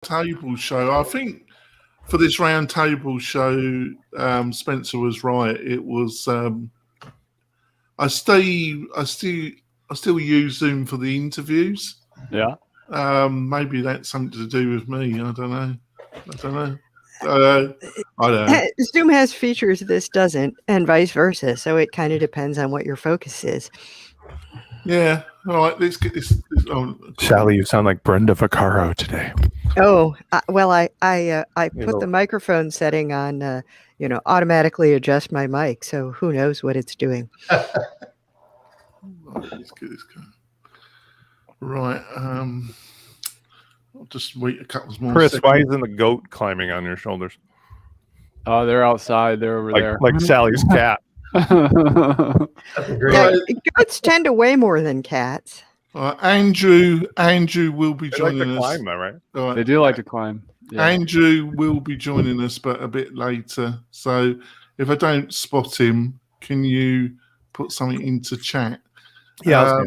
table show. I think for this round table show, Spencer was right. It was. I still use Zoom for the interviews. Yeah. Maybe that's something to do with me. I don't know. I don't know. Zoom has features this doesn't, and vice versa. So it kind of depends on what your focus is. Yeah. All right. Let's get this. Sally, you sound like Brenda Vaccaro today. Oh, well, I put the microphone setting on, automatically adjust my mic. So who knows what it's doing. Let's get this going. Right. I'll just wait a couple more Chris, seconds. why isn't the goat climbing on your shoulders? Oh, they're outside. They're over there. Like Sally's cat. Yeah, goats tend to weigh more than cats. Andrew will be They joining like to us. climb, though, right? Right. They do like to climb. Yeah. Andrew will be joining us, but a bit later. So if I don't spot him, can you put something into chat? Yeah.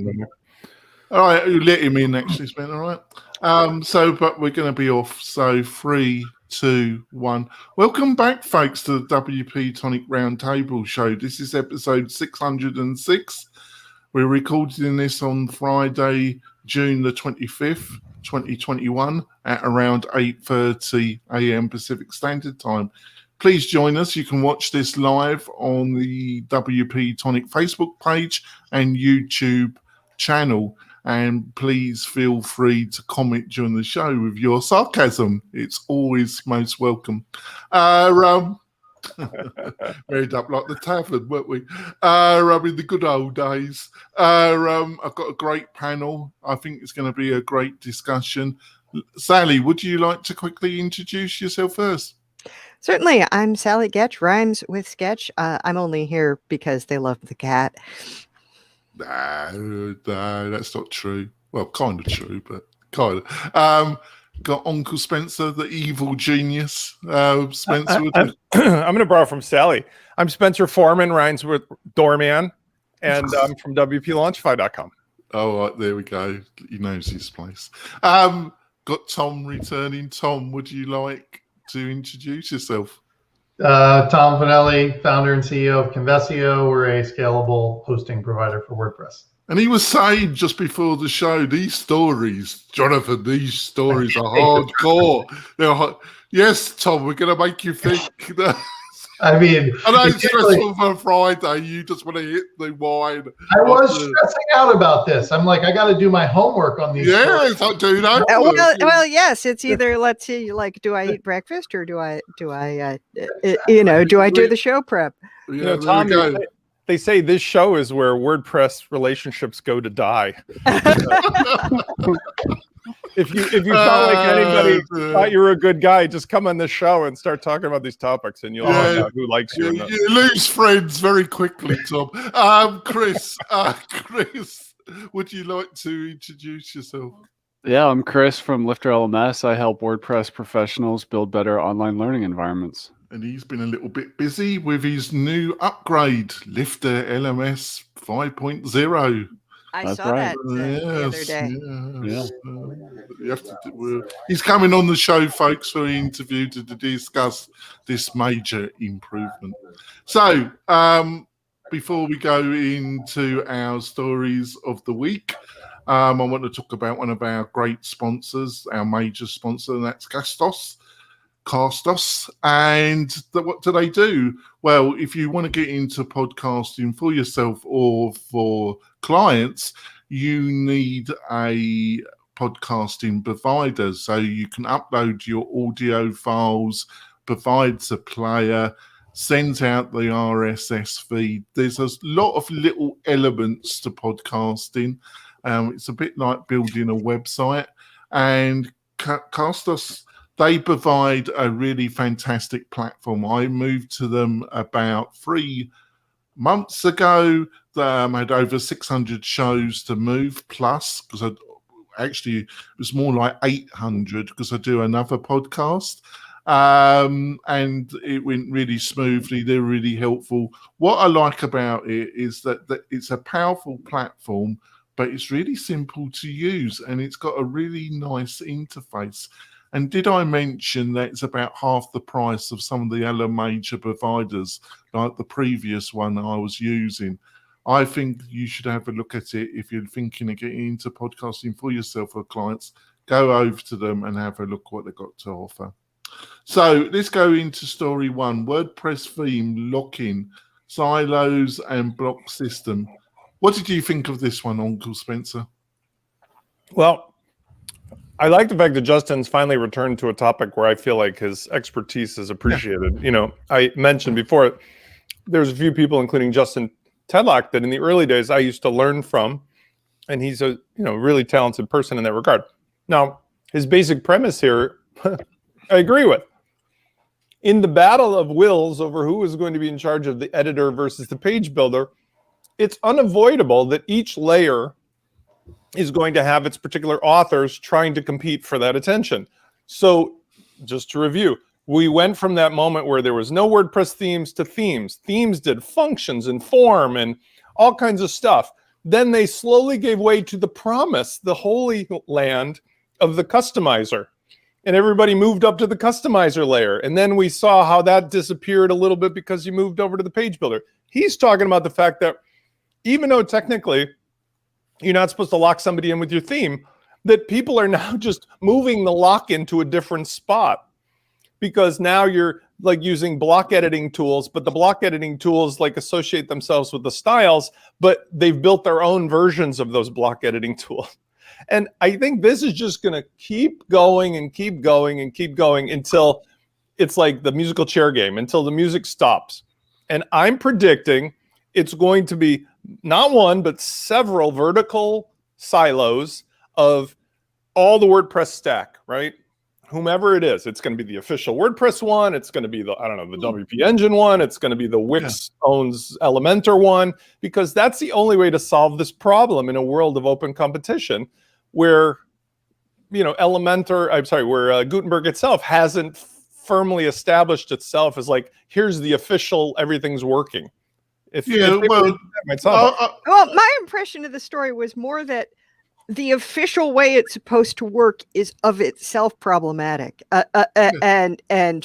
All right, you let him in actually, Spen. All right. But we're going to be off. So 3, 2, 1. Welcome back, folks, to the WP-Tonic Roundtable Show. This is episode 606. We're recording this on Friday, June the 25th, 2021 at around 8:30 a.m. Pacific Standard Time. Please join us. You can watch this live on the WP-Tonic Facebook page and YouTube channel. And please feel free to comment during the show with your sarcasm. It's always most welcome. Made up like the tavern, weren't we? In the good old days. I've got a great panel. I think it's going to be a great discussion. Sally, would you like to quickly introduce yourself first? Certainly. I'm Sally Getch, rhymes with sketch. I'm only here because they love the cat. No, that's not true. Well, kind of true, but kind of. Got Uncle Spencer, the evil genius. Spencer, I'm going to borrow from Sally. I'm Spencer Foreman, rhymes with doorman, and I'm from WPLaunchify.com. Oh, right, there we go. He knows his place. Got Tom returning. Tom, would you like to introduce yourself? Tom Finelli, founder and CEO of Convesio. We're a scalable hosting provider for WordPress. And he was saying just before the show, these stories, Jonathan, these stories are hardcore. Yes, Tom, we're going to make you think. I mean, I know it's stressful for Friday. You just want to hit the wine. I was stressing out about this. I'm like, I got to do my homework on these. Yeah, it's like doing homework. Well, yes. It's either let's see, like, do I eat breakfast or do I do the show prep? Yeah, Tom, they say this show is where WordPress relationships go to die. If you felt like anybody thought you were a good guy, just come on this show and start talking about these topics, and you'll find out who likes you. You lose friends very quickly, Tom. Chris, would you like to introduce yourself? Yeah, I'm Chris from Lifter LMS. I help WordPress professionals build better online learning environments. And he's been a little bit busy with his new upgrade, Lifter LMS 5.0. I saw that the other day. Yes. You have to he's coming on the show, folks, for an interview to discuss this major improvement. So, before we go into our stories of the week, I want to talk about one of our great sponsors, our major sponsor, and that's Castos. And what do they do? Well, if you want to get into podcasting for yourself or for clients, you need a podcasting provider. So you can upload your audio files, provides a player, sends out the RSS feed. There's a lot of little elements to podcasting. It's a bit like building a website. And Castos, they provide a really fantastic platform. I moved to them about 3 months ago. They had over 600 shows to move plus, because it was more like 800 because I do another podcast. And it went really smoothly. They're really helpful. What I like about it is that it's a powerful platform, but it's really simple to use, and it's got a really nice interface. And did I mention that it's about half the price of some of the other major providers, like the previous one I was using? I think you should have a look at it if you're thinking of getting into podcasting for yourself or clients. Go over to them and have a look what they've got to offer. So let's go into story 1, WordPress theme lock-in, silos and block system. What did you think of this one, Uncle Spencer? Well, I like the fact that Justin's finally returned to a topic where I feel like his expertise is appreciated. You know, I mentioned before, there's a few people, including Justin Tedlock, that in the early days I used to learn from, and he's a really talented person in that regard. Now, his basic premise here, I agree with. In the battle of wills over who is going to be in charge of the editor versus the page builder, it's unavoidable that each layer is going to have its particular authors trying to compete for that attention. So just to review, we went from that moment where there was no WordPress themes to themes. Themes did functions and form and all kinds of stuff. Then they slowly gave way to the promise, the holy land of the customizer. And everybody moved up to the customizer layer. And then we saw how that disappeared a little bit because you moved over to the page builder. He's talking about the fact that even though technically you're not supposed to lock somebody in with your theme, that people are now just moving the lock into a different spot, because now you're like using block editing tools, but the block editing tools like associate themselves with the styles, but they've built their own versions of those block editing tools. And I think this is just going to keep going and keep going and keep going until it's like the musical chair game, until the music stops. And I'm predicting it's going to be not one, but several vertical silos of all the WordPress stack, right? Whomever it is, it's going to be the official WordPress one. It's going to be the, I don't know, the WP Engine one. It's going to be the Wix owns Elementor one, because that's the only way to solve this problem in a world of open competition where, where Gutenberg itself hasn't firmly established itself as like, here's the official, everything's working. Well, my impression of the story was more that the official way it's supposed to work is of itself problematic, and I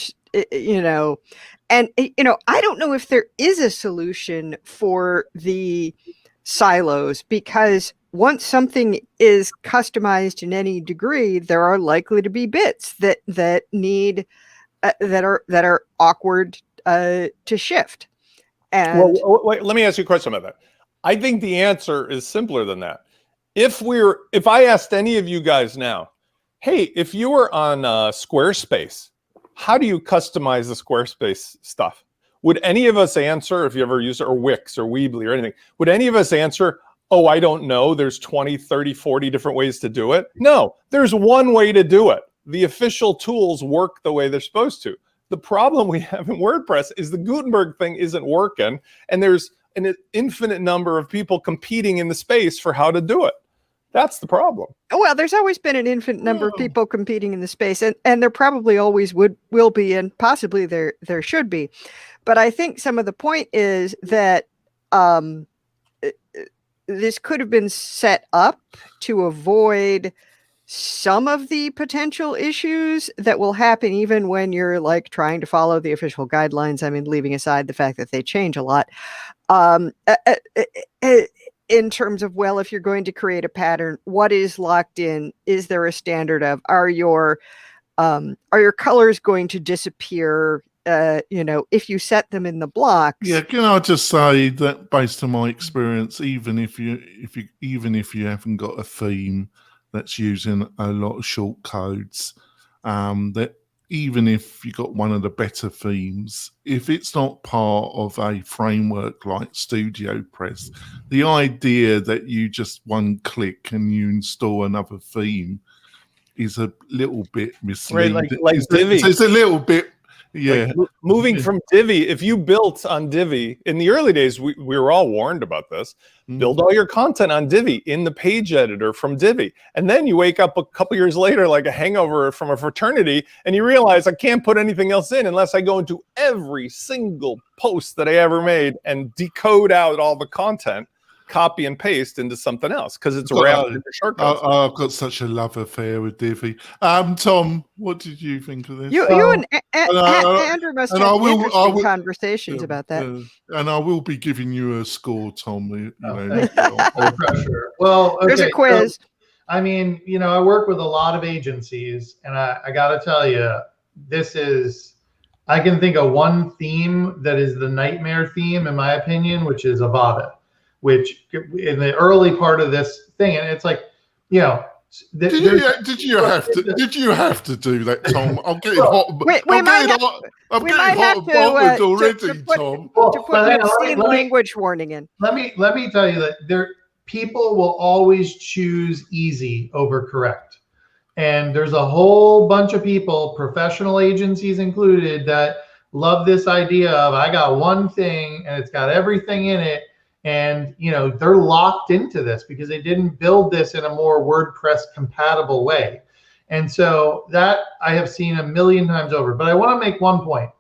don't know if there is a solution for the silos, because once something is customized in any degree, there are likely to be bits that need that are awkward to shift. And wait, let me ask you a question about that. I think the answer is simpler than that. If I asked any of you guys now, hey, if you were on Squarespace, how do you customize the Squarespace stuff? Would any of us answer, if you ever use it, or Wix or Weebly or anything, would any of us answer, oh, I don't know, there's 20, 30, 40 different ways to do it? No, there's one way to do it. The official tools work the way they're supposed to. The problem we have in WordPress is the Gutenberg thing isn't working, and there's an infinite number of people competing in the space for how to do it. That's the problem. Well, there's always been an infinite number of people competing in the space, and there probably always will be, and possibly there should be. But I think some of the point is that this could have been set up to avoid some of the potential issues that will happen even when you're like trying to follow the official guidelines. I mean, leaving aside the fact that they change a lot. In terms of, well, if you're going to create a pattern, what is locked in? Is there a standard of, are your colors going to disappear? If you set them in the blocks. Yeah, can I just say that based on my experience, even if you haven't got a theme that's using a lot of short codes, that even if you got one of the better themes, if it's not part of a framework like StudioPress, the idea that you just one click and you install another theme is a little bit misleading. Right, like Divi. It's a little bit. Yeah, like moving from Divi. If you built on Divi in the early days, we were all warned about this. Build all your content on Divi in the page editor from Divi, and then you wake up a couple years later like a hangover from a fraternity, and you realize I can't put anything else in unless I go into every single post that I ever made and decode out all the content. copy and paste into something else because it's Got- wrapped into shortcuts. I've got such a love affair with Divi. Tom, what did you think of this? You and Andrew must have interesting conversations about that. And I will be giving you a score, Tom. Thank you. No pressure. Well, okay, there's a quiz. So, I mean, I work with a lot of agencies, and I got to tell you, I can think of one theme that is the nightmare theme, in my opinion, which is Avada, which in the early part of this thing, and it's like, did you have to do that, Tom? I'm getting hot. We might have to already, Tom. To put an obscene language warning in. Let me tell you that people will always choose easy over correct. And there's a whole bunch of people, professional agencies included, that love this idea of I got one thing and it's got everything in it. And, they're locked into this because they didn't build this in a more WordPress compatible way. And so that I have seen a million times over. But I want to make one point.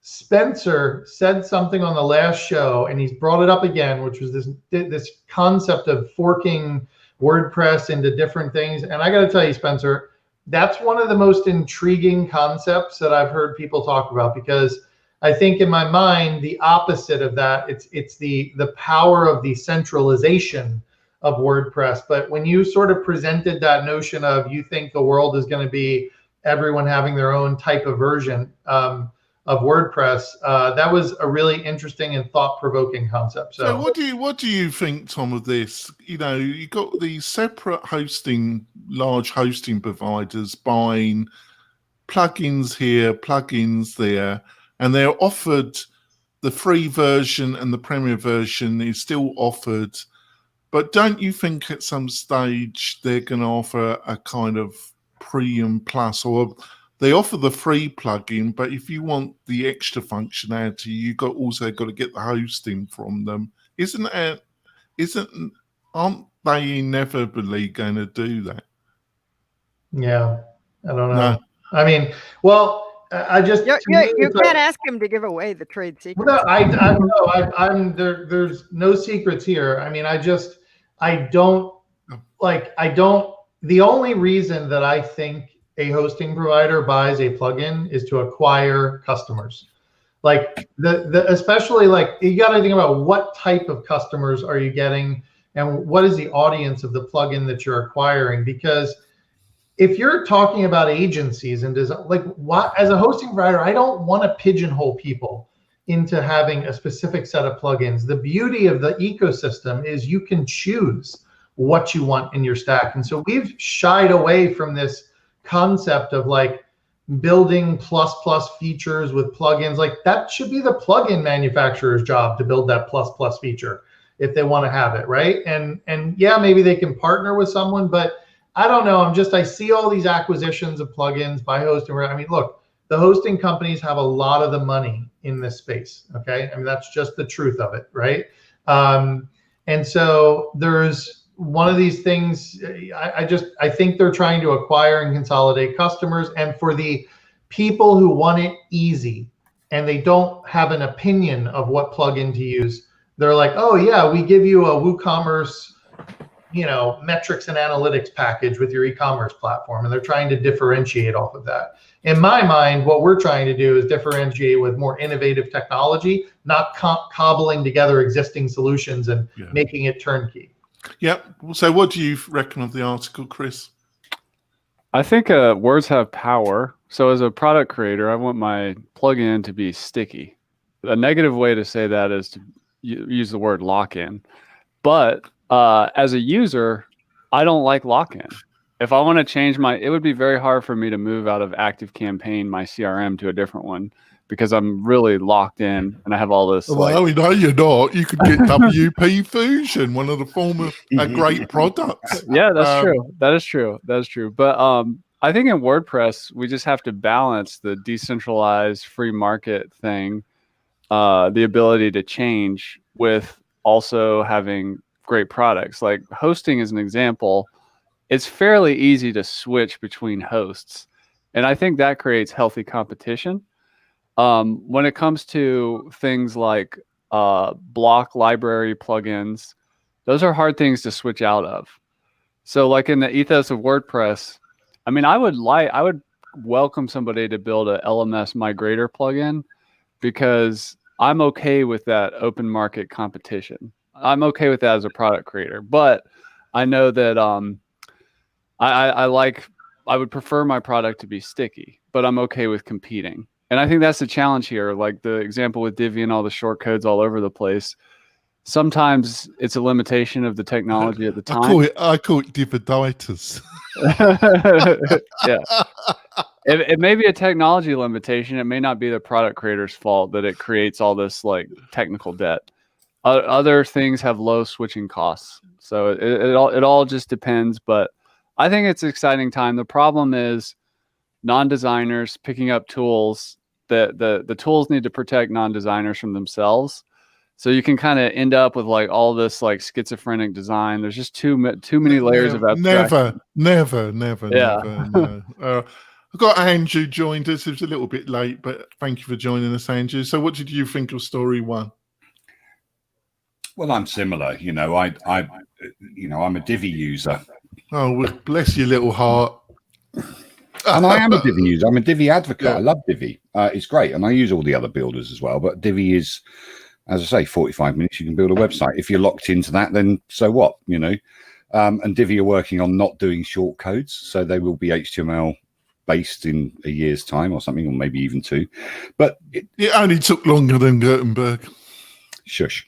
Spencer said something on the last show, and he's brought it up again, which was this concept of forking WordPress into different things. And I got to tell you, Spencer, that's one of the most intriguing concepts that I've heard people talk about, because I think in my mind, the opposite of that, it's the power of the centralization of WordPress. But when you sort of presented that notion of you think the world is going to be everyone having their own type of version of WordPress, that was a really interesting and thought-provoking concept. So what do you think, Tom, of this? You got these separate large hosting providers buying plugins here, plugins there, and they're offered the free version, and the premium version is still offered. But don't you think at some stage they're going to offer a kind of premium plus, or they offer the free plugin, but if you want the extra functionality, you also got to get the hosting from them? Aren't they inevitably going to do that? Yeah, I don't know. No. I mean, well, I just you can't ask him to give away the trade secret. No, I'm there. There's no secrets here. I mean, the only reason that I think a hosting provider buys a plugin is to acquire customers. Like especially like you got to think about what type of customers are you getting and what is the audience of the plugin that you're acquiring. Because if you're talking about agencies and as a hosting provider, I don't want to pigeonhole people into having a specific set of plugins. The beauty of the ecosystem is you can choose what you want in your stack. And so we've shied away from this concept of like building plus features with plugins. Like that should be the plugin manufacturer's job to build that plus feature if they want to have it, right? And yeah, maybe they can partner with someone, but I don't know. I see all these acquisitions of plugins by hosting. I mean, look, the hosting companies have a lot of the money in this space. Okay. I mean, that's just the truth of it. Right. And so there's one of these things. I think they're trying to acquire and consolidate customers. And for the people who want it easy and they don't have an opinion of what plugin to use, they're like, oh yeah, we give you a WooCommerce, metrics and analytics package with your e-commerce platform. And they're trying to differentiate off of that. In my mind, what we're trying to do is differentiate with more innovative technology, not cobbling together existing solutions and making it turnkey. Yeah. So what do you reckon of the article, Chris? I think words have power. So as a product creator, I want my plugin to be sticky. A negative way to say that is to use the word lock-in. But as a user, I don't like lock-in. If I want to change it would be very hard for me to move out of ActiveCampaign, my CRM, to a different one, because I'm really locked in and I have all this. Well, no, you're not. You could get WP Fusion, one of the former great products. Yeah, that's true. That is true. But I think in WordPress, we just have to balance the decentralized free market thing, the ability to change, with also having great products. Like hosting is an example. It's fairly easy to switch between hosts. And I think that creates healthy competition. When it comes to things like block library plugins, Those are hard things to switch out of. So like in the ethos of WordPress, I mean, I would welcome somebody to build a LMS migrator plugin, because I'm okay with that open market competition. I'm okay with that as a product creator, but I know that I would prefer my product to be sticky, but I'm okay with competing. And I think that's the challenge here. Like the example with Divi and all the short codes all over the place. Sometimes it's a limitation of the technology at the time. I call it dividitis. Yeah. It may be a technology limitation. It may not be the product creator's fault that it creates all this like technical debt. Other things have low switching costs. So it all just depends. But I think it's an exciting time. The problem is non-designers picking up tools. The tools need to protect non-designers from themselves. So you can kind of end up with like all this like schizophrenic design. There's just too many layers of abstraction. Never. Yeah. No. I've got Andrew joined us. It was a little bit late, but thank you for joining us, Andrew. So what did you think of story 1? Well, I'm similar. You know, I'm a Divi user. Oh, well, bless your little heart. And I am a Divi user. I'm a Divi advocate. Yeah. I love Divi. It's great. And I use all the other builders as well. But Divi is, as I say, 45 minutes, you can build a website. If you're locked into that, then so what, you know? And Divi are working on not doing short codes. So they will be HTML based in a year's time or something, or maybe even 2. But it only took longer than Gutenberg. Shush.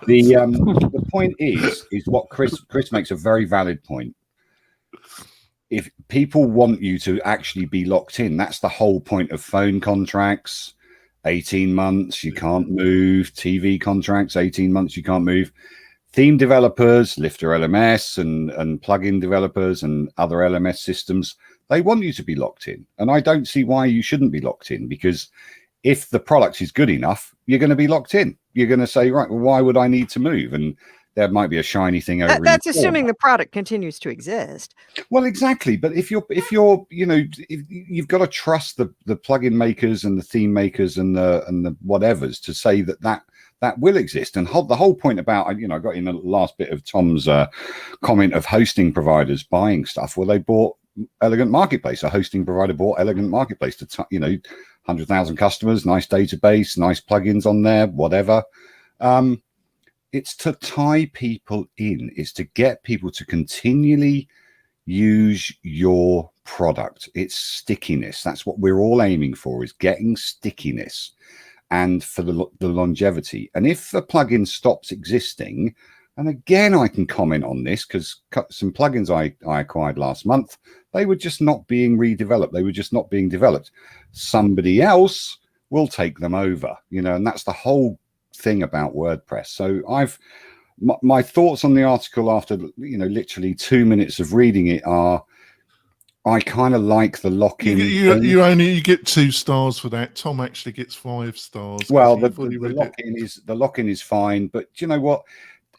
The point is what Chris makes a very valid point. If people want you to actually be locked in, that's the whole point of phone contracts. 18 months, you can't move. TV contracts, 18 months, you can't move. Theme developers, Lifter LMS and plugin developers and other LMS systems, they want you to be locked in. And I don't see why you shouldn't be locked in, because if the product is good enough, you're going to be locked in. You're going to say, right, well, why would I need to move? And there might be a shiny thing over. That's assuming the product continues to exist. Well, exactly. But if you're, you know, if you've got to trust the plugin makers and the theme makers and the whatevers to say that will exist. And the whole point about, you know, I got in the last bit of Tom's comment of hosting providers buying stuff. Well, they bought Elegant Marketplace. A hosting provider bought Elegant Marketplace to, you know, 100,000 customers, nice database, nice plugins on there, whatever. It's to tie people in. It's to get people to continually use your product. It's stickiness. That's what we're all aiming for, is getting stickiness and for the longevity. And if the plugin stops existing, and again, I can comment on this because some plugins I acquired last month, they were just not being redeveloped. They were just not being developed. Somebody else will take them over, you know, and that's the whole thing about WordPress. So my thoughts on the article after, you know, literally 2 minutes of reading it are, I kind of like the lock-in. You get 2 stars for that. Tom actually gets 5 stars. Well, the lock-in is fine, but do you know what?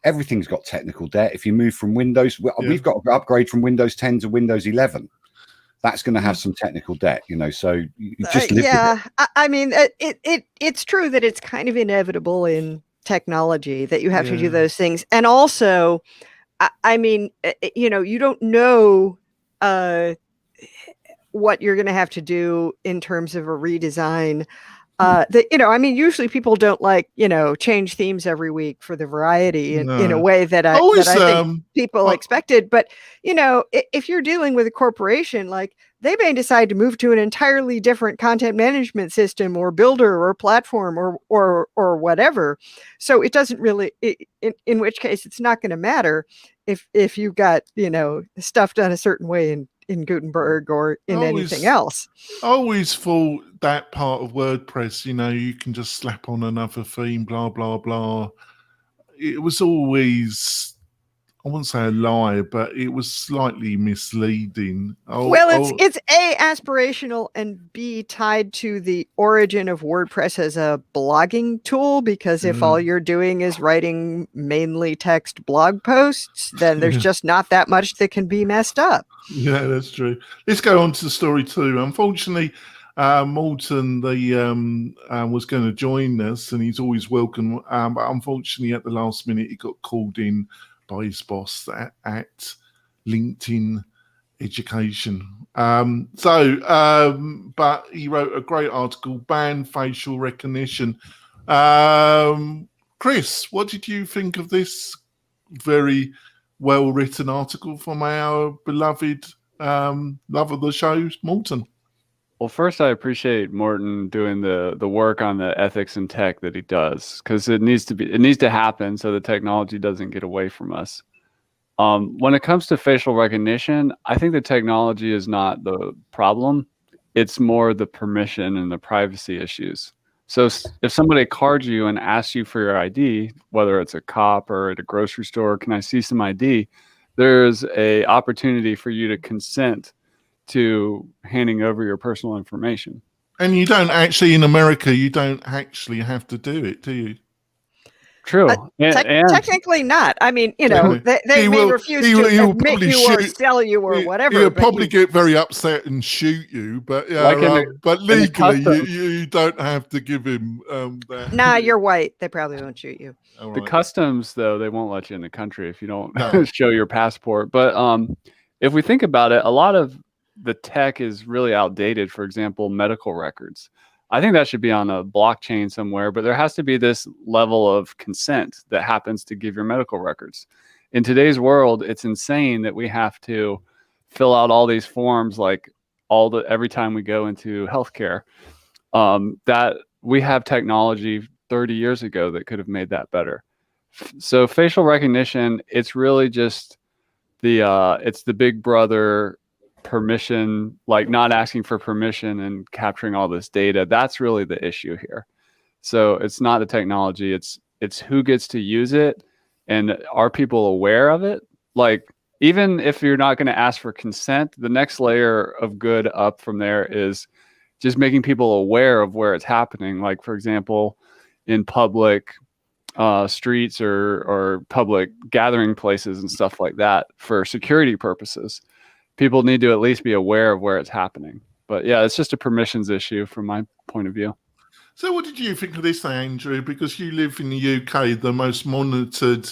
Everything's got technical debt. If you move from Windows, we've got to upgrade from Windows 10 to Windows 11. That's going to have some technical debt, you know. So you just live with it. I mean, it's true that it's kind of inevitable in technology that you have to do those things, and also, I mean, you know, you don't know what you're going to have to do in terms of a redesign. You know, I mean, usually people don't like, you know, change themes every week for the variety in a way that I think people expected. But, you know, if you're dealing with a corporation, like they may decide to move to an entirely different content management system or builder or platform or whatever. So it doesn't really, in which case it's not going to matter if you've got, you know, stuff done a certain way in Gutenberg or in anything else. I always thought that part of WordPress, you know, you can just slap on another theme, blah, blah, blah. It was always, I wouldn't say a lie, but it was slightly misleading. It's A, aspirational, and B, tied to the origin of WordPress as a blogging tool, because if all you're doing is writing mainly text blog posts, then there's just not that much that can be messed up. Yeah, that's true. Let's go on to story 2. Unfortunately, Morton was going to join us, and he's always welcome. But unfortunately, at the last minute, he got called in by his boss at LinkedIn Education. But he wrote a great article, Ban Facial Recognition. Chris, what did you think of this very well-written article from our beloved love of the show, Morton? Well, first, I appreciate Morton doing the work on the ethics and tech that he does, because it needs to happen so the technology doesn't get away from us. When it comes to facial recognition, I think the technology is not the problem. It's more the permission and the privacy issues. So if somebody cards you and asks you for your ID, whether it's a cop or at a grocery store, can I see some ID? There's a opportunity for you to consent to handing over your personal information. And you don't actually, in America, you don't actually have to do it, do you? True. Technically not. I mean, you know, they may refuse to admit you or sell you or whatever. He'll probably get very upset and shoot you, but but legally you don't have to give him that. Nah, you're white. They probably won't shoot you. The customs, though, they won't let you in the country if you don't show your passport. But if we think about it, a lot of the tech is really outdated. For example, medical records. I think that should be on a blockchain somewhere, but there has to be this level of consent that happens to give your medical records. In today's world, it's insane that we have to fill out all these forms like every time we go into healthcare. That we have technology 30 years ago that could have made that better. So facial recognition, it's really just it's the big brother permission, like not asking for permission and capturing all this data. That's really the issue here. So it's not the technology, it's who gets to use it, and are people aware of it? Like, even if you're not going to ask for consent, the next layer of good up from there is just making people aware of where it's happening. Like, for example, in public streets or public gathering places and stuff like that, for security purposes, people need to at least be aware of where it's happening. But yeah, it's just a permissions issue from my point of view. So what did you think of this, Andrew? Because you live in the UK, the most monitored,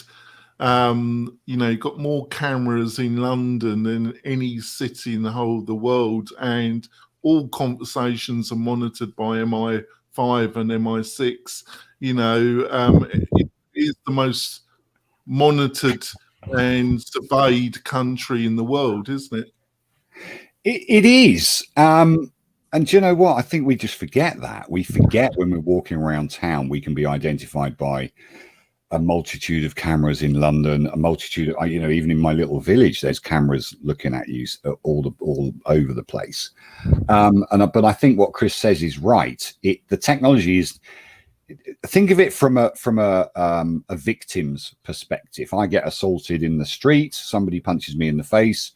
got more cameras in London than any city in the whole of the world, and all conversations are monitored by MI5 and MI6. It is the most monitored and surveyed country in the world, isn't it? It is. And do you know what? I think we just forget that. We forget when we're walking around town, we can be identified by a multitude of cameras in London, a multitude of, even in my little village, there's cameras looking at you all over the place. But I think what Chris says is right. The technology is, think of it from a victim's perspective. I get assaulted in the street, somebody punches me in the face,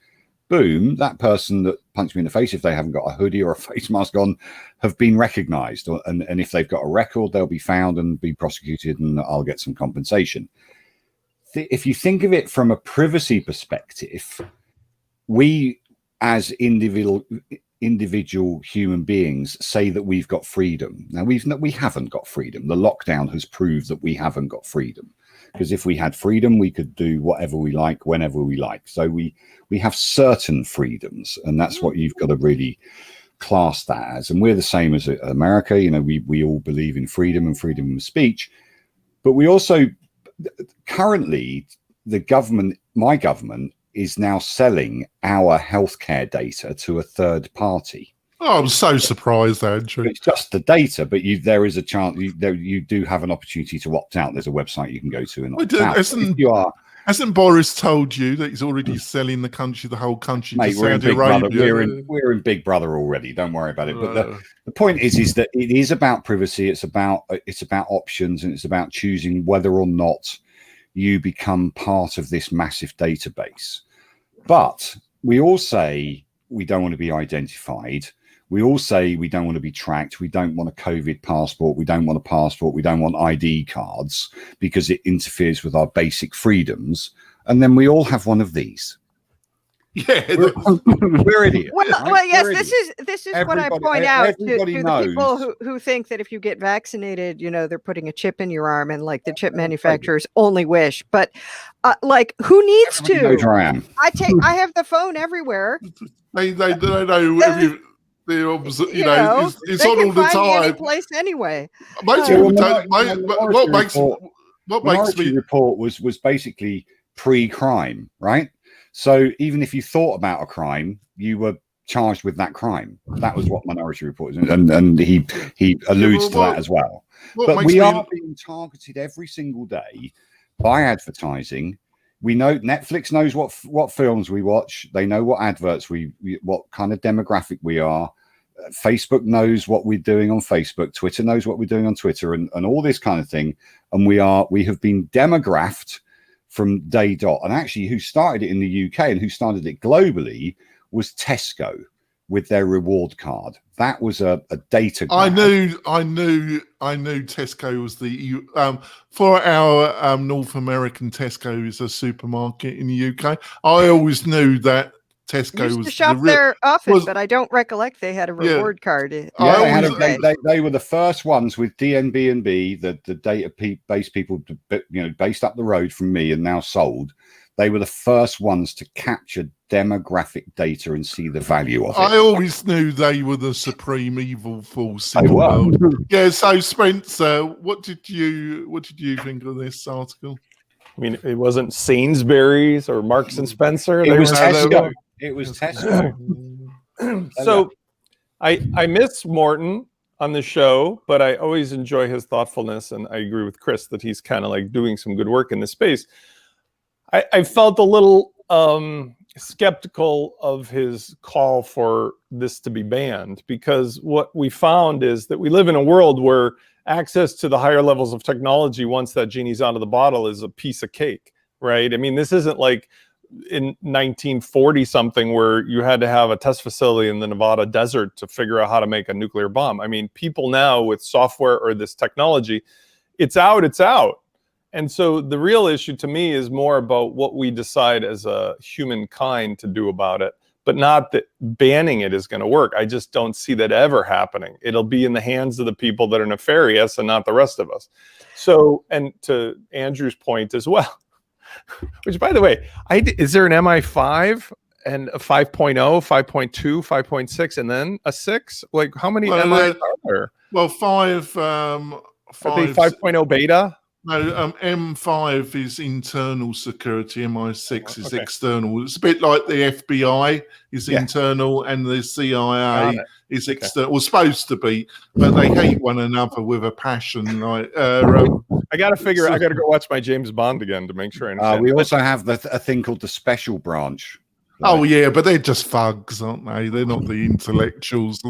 boom, that person that punched me in the face, if they haven't got a hoodie or a face mask on, have been recognized. And if they've got a record, they'll be found and be prosecuted, and I'll get some compensation. If you think of it from a privacy perspective, we as individual human beings say that we've got freedom. Now, we haven't got freedom. The lockdown has proved that we haven't got freedom, because if we had freedom, we could do whatever we like, whenever we like. So we have certain freedoms, and that's what you've got to really class that as. And we're the same as America. We all believe in freedom and freedom of speech, but we also currently, my government is now selling our healthcare data to a third party. Oh, I'm so surprised, Andrew. It's just the data, but there is a chance you do have an opportunity to opt out. There's a website you can go to and opt out. Hasn't Boris told you that he's already selling the whole country? Mate, to we're in Saudi Big Brother. Arabia? We're in Big Brother already. Don't worry about it. But the point is that it is about privacy. It's about options, and it's about choosing whether or not you become part of this massive database. But we all say we don't want to be identified. We all say we don't want to be tracked. We don't want a COVID passport. We don't want a passport. We don't want ID cards because it interferes with our basic freedoms. And then we all have one of these. Yeah, We're idiots. Well, right? well, yes, We're this idiots. is what I Everybody- point out to everybody the people knows. who think that if you get vaccinated, they're putting a chip in your arm, and like the chip manufacturers only wish. But like, who needs Everybody knows to? where I am. I have the phone everywhere. they know every. They're obviously, it's they on can all the find me any time. place anyway. Most Yeah, people well, don't. What makes Minority me Report was basically pre-crime, right? So even if you thought about a crime, you were charged with that crime. That was what Minority Report is, and he alludes to that as well. But we are being targeted every single day by advertising. We know Netflix knows what films we watch. They know what adverts what kind of demographic we are. Facebook knows what we're doing on Facebook. Twitter knows what we're doing on Twitter, and all this kind of thing. And we have been demographed from day dot. And actually, who started it in the UK and who started it globally was Tesco with their reward card. That was a data grab. I knew Tesco was the for our North American Tesco is a supermarket in the UK. I always knew that Tesco Used was to shop there often, but I don't recollect they had a reward card. Yeah, they were the first ones with DNB&B, the database people, based up the road from me and now sold. They were the first ones to capture demographic data and see the value of it. I always knew they were the supreme evil force in the world. Yeah. So Spencer, what did you think of this article? I mean, it wasn't Sainsbury's or Marks and Spencer. It was Tesco. It was Tesco. So I miss Morton on the show, but I always enjoy his thoughtfulness, and I agree with Chris that he's kind of like doing some good work in this space. I felt a little skeptical of his call for this to be banned, because what we found is that we live in a world where access to the higher levels of technology, once that genie's out of the bottle, is a piece of cake, right? I mean, this isn't like in 1940 something where you had to have a test facility in the Nevada desert to figure out how to make a nuclear bomb. I mean, people now with software or this technology, it's out. And so the real issue to me is more about what we decide as a humankind to do about it, but not that banning it is going to work. I just don't see that ever happening. It'll be in the hands of the people that are nefarious and not the rest of us. So, and to Andrew's point as well, which, by the way, is there an MI5 and a 5.0, 5.2, 5.6, and then a 6? Like, how many MIs are there? Well, 5. Are they 5.0 beta? No, M5 is internal security. MI6 is external. It's a bit like the FBI is internal and the CIA is external. Well, supposed to be, but they hate one another with a passion. Like I got to figure. I got to go watch my James Bond again to make sure I understand. We also have a thing called the special branch. Oh yeah, but they're just thugs, aren't they? They're not the intellectuals.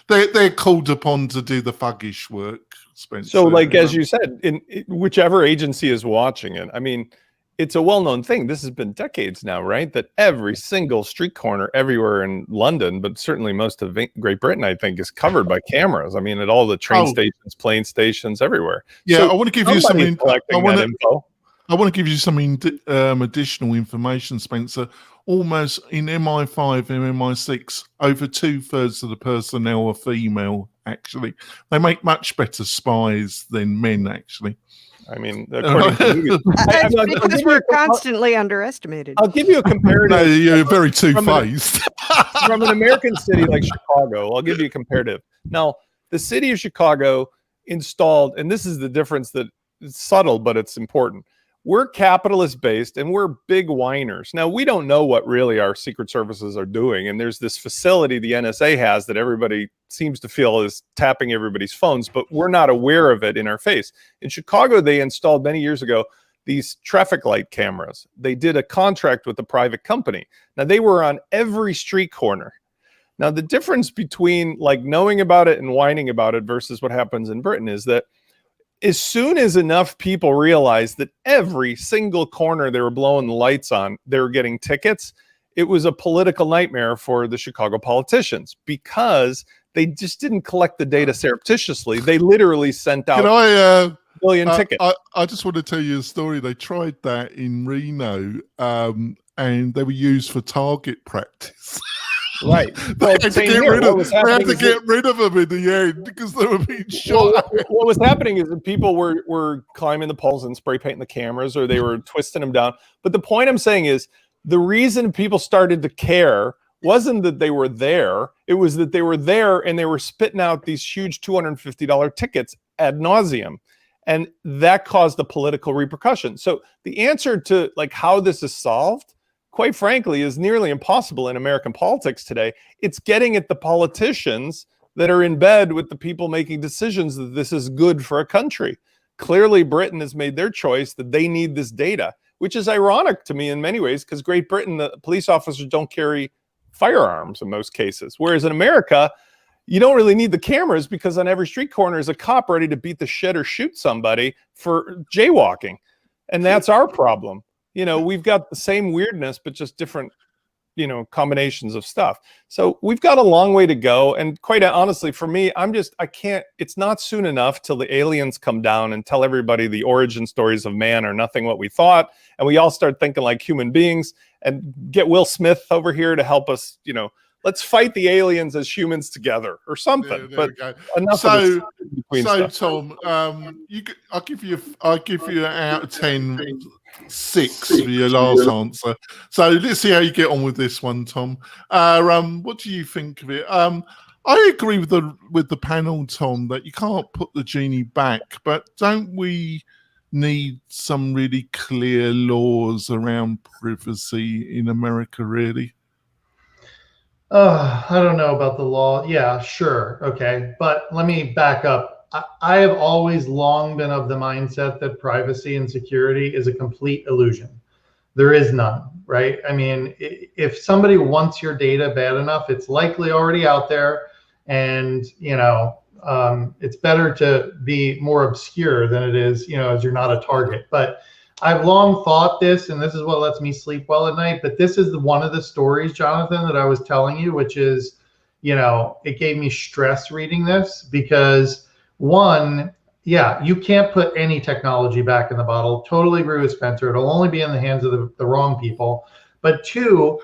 They're called upon to do the thuggish work. Spencer. So, like as you said, in whichever agency is watching it, I mean, it's a well-known thing. This has been decades now, right? That every single street corner everywhere in London, but certainly most of Great Britain, I think, is covered by cameras. I mean, at all the train stations, plane stations, everywhere. Yeah, so I want to give you some info. I want to give you some additional information, Spencer. Almost in MI5 and MI6, over 2/3 of the personnel are female. Actually, they make much better spies than men. Actually, I mean, according to movies, because we're constantly underestimated. I'll give you a comparative. No, you're very two-faced. From an American city like Chicago, I'll give you a comparative. Now, the city of Chicago installed, and this is the difference that it's subtle, but it's important. We're capitalist based and we're big whiners. Now, we don't know what really our secret services are doing. And there's this facility the NSA has that everybody seems to feel is tapping everybody's phones, but we're not aware of it in our face. In Chicago, they installed many years ago these traffic light cameras. They did a contract with a private company. Now, they were on every street corner. Now, the difference between like knowing about it and whining about it versus what happens in Britain is that as soon as enough people realized that every single corner they were blowing the lights on, they were getting tickets, it was a political nightmare for the Chicago politicians because they just didn't collect the data surreptitiously. They literally sent out a billion tickets. I just want to tell you a story. They tried that in Reno, and they were used for target practice. Right. They had to same get here. rid What of. was They had happening to is get rid of them in the end because they were being Well, shot. what was happening is that people were climbing the poles and spray painting the cameras, or they were twisting them down. But the point I'm saying is the reason people started to care wasn't that they were there. It was that they were there and they were spitting out these huge $250 tickets ad nauseum. And that caused a political repercussion. So the answer to like how this is solved, quite frankly, is nearly impossible in American politics today. It's getting at the politicians that are in bed with the people making decisions that this is good for a country. Clearly, Britain has made their choice that they need this data, which is ironic to me in many ways, because Great Britain, the police officers don't carry firearms in most cases. Whereas in America, you don't really need the cameras because on every street corner is a cop ready to beat the shit or shoot somebody for jaywalking. And that's our problem. You know, we've got the same weirdness, but just different, you know, combinations of stuff. So we've got a long way to go. And quite honestly, for me, I can't, it's not soon enough till the aliens come down and tell everybody the origin stories of man are nothing what we thought. And we all start thinking like human beings and get Will Smith over here to help us, you know, let's fight the aliens as humans together or something. Yeah, but enough of so, between so stuff. Tom, I'll give you an out of 10 6 for your last answer. So let's see how you get on with this one, Tom. What do you think of it? I agree with the panel, Tom, that you can't put the genie back, but don't we need some really clear laws around privacy in America, really? I don't know about the law. Yeah, sure. Okay. But let me back up. I have always long been of the mindset that privacy and security is a complete illusion. There is none, right? I mean, if somebody wants your data bad enough, it's likely already out there. And, you know, it's better to be more obscure than it is, you know, as you're not a target. But I've long thought this, and this is what lets me sleep well at night, but this is one of the stories, Jonathan, that I was telling you, which is, you know, it gave me stress reading this because one, yeah, you can't put any technology back in the bottle. Totally agree with Spencer. It'll only be in the hands of the wrong people. But two,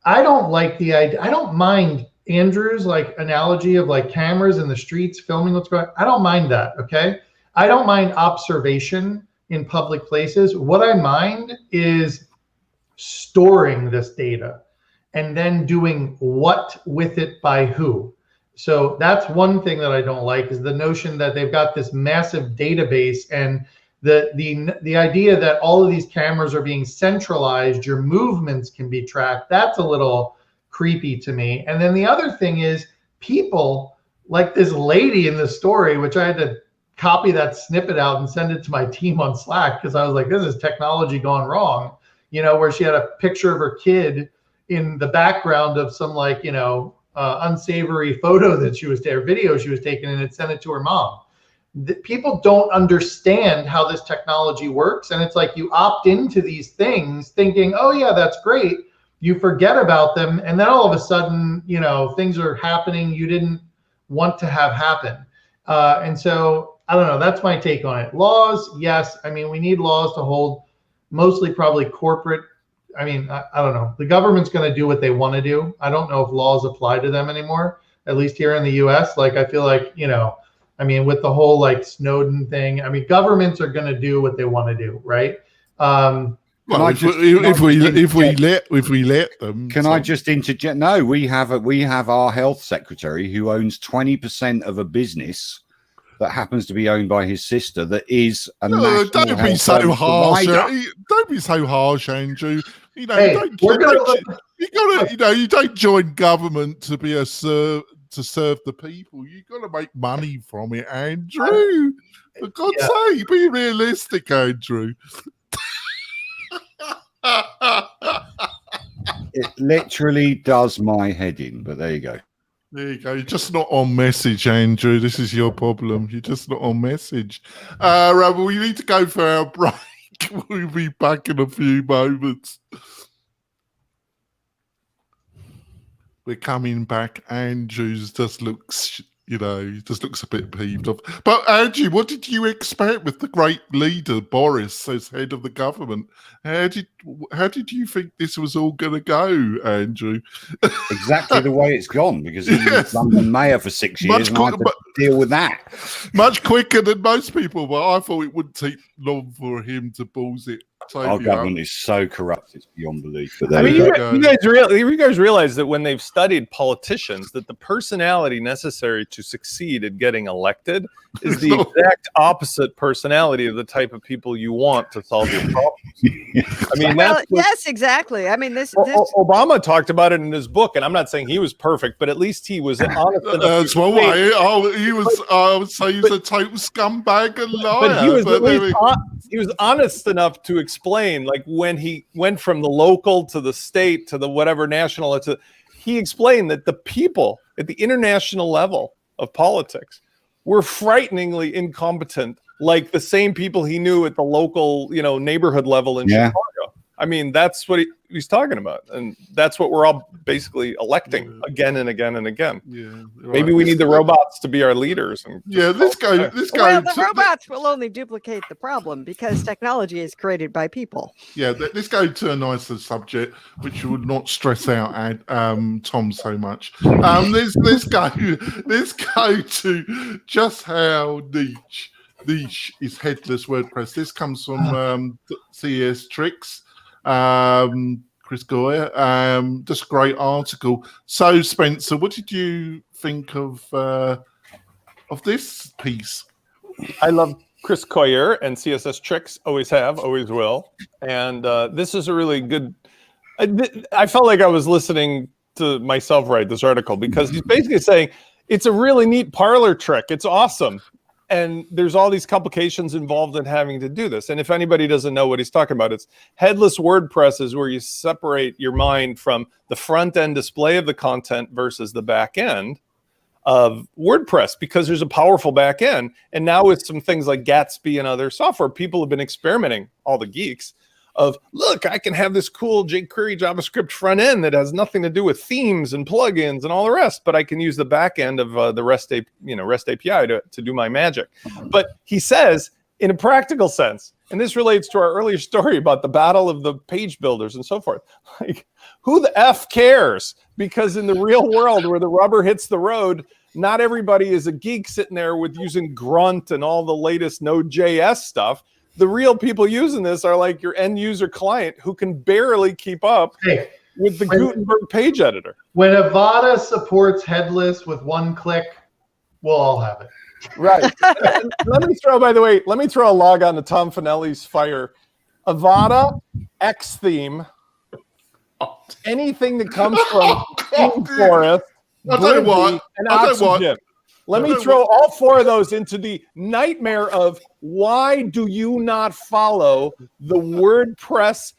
I don't like the idea. I don't mind Andrew's like analogy of like cameras in the streets filming what's going on. I don't mind that. Okay. I don't mind observation in public places. What I mind is storing this data and then doing what with it by who. So that's one thing that I don't like is the notion that they've got this massive database and the idea that all of these cameras are being centralized, your movements can be tracked. That's a little creepy to me. And then the other thing is people like this lady in the story, which I had to copy that snippet out and send it to my team on Slack because I was like, this is technology gone wrong, you know, where she had a picture of her kid in the background of some like, you know, unsavory photo that she was taking, or video she was taking, and it sent it to her mom. People don't understand how this technology works. And it's like you opt into these things thinking, oh yeah, that's great. You forget about them. And then all of a sudden, you know, things are happening you didn't want to have happen. And so I don't know, that's my take on it. Laws, yes. I mean, we need laws to hold mostly probably corporate. I mean, I don't know. The government's going to do what they want to do. I don't know if laws apply to them anymore, at least here in the US. Like, I feel like, you know, I mean, with the whole like Snowden thing, I mean, governments are going to do what they want to do, right? Well, if we let them. Can I just interject? No, we have our health secretary who owns 20% of a business that happens to be owned by his sister. That is a national don't be so harsh. Don't be so harsh, Andrew. You know, hey, you don't join government to be to serve the people. You got to make money from it, Andrew. For God's sake, be realistic, Andrew. It literally does my head in, but there you go. There you go. You're just not on message, Andrew. This is your problem. You're just not on message. We need to go for our break. We'll be back in a few moments. We're coming back. Andrew's just looks You know, he just looks a bit peeved off. But Angie, what did you expect with the great leader Boris as head of the government? How did you think this was all going to go, Andrew? Exactly the way it's gone, because he was London mayor for 6 years and I had to deal with that. Much quicker than most people, but I thought it wouldn't take long for him to balls it. Our government is so corrupt, it's beyond belief. But I mean, you guys realize that when they've studied politicians, that the personality necessary to succeed at getting elected is the exact opposite personality of the type of people you want to solve your problems. I mean, yes, exactly. I mean, this Obama talked about it in his book, and I'm not saying he was perfect, but at least he was honest enough. That's one way. He was. I would say he was a total scumbag and liar. But he was at least he was honest enough to explain, like when he went from the local to the state to the whatever national. He explained that the people at the international level of politics were frighteningly incompetent, like the same people he knew at the local, neighborhood level in Chicago. I mean, that's what he's talking about, and that's what we're all basically electing again and again and again. Yeah, right. Maybe we need the robots to be our leaders. And this guy. Well, the robots will only duplicate the problem because technology is created by people. Yeah, this go to a nicer subject, which would not stress out Tom so much. Let's go to just how niche is headless WordPress. This comes from CES Tricks. Chris Goyer, just a great article. So, Spencer, what did you think of this piece? I love Chris Goyer and CSS Tricks. Always have, always will. And this is a really good. I felt like I was listening to myself write this article, because he's basically saying it's a really neat parlor trick. It's awesome. And there's all these complications involved in having to do this. And if anybody doesn't know what he's talking about, it's headless WordPress is where you separate your mind from the front end display of the content versus the back end of WordPress, because there's a powerful back end. And now with some things like Gatsby and other software, people have been experimenting, all the geeks, of, look, I can have this cool jQuery JavaScript front end that has nothing to do with themes and plugins and all the rest, but I can use the back end of the REST API to do my magic. But he says, in a practical sense, and this relates to our earlier story about the battle of the page builders and so forth, like, who the F cares? Because in the real world where the rubber hits the road, not everybody is a geek sitting there with using Grunt and all the latest Node.js stuff. The real people using this are like your end user client who can barely keep up with the Gutenberg page editor. When Avada supports headless with one click, we'll all have it. Right. Let me throw a log on to Tom Finelli's fire. Avada, X theme, anything that comes from Theme Forest, and Oxygen. Let me throw all four of those into the nightmare of, why do you not follow the WordPress,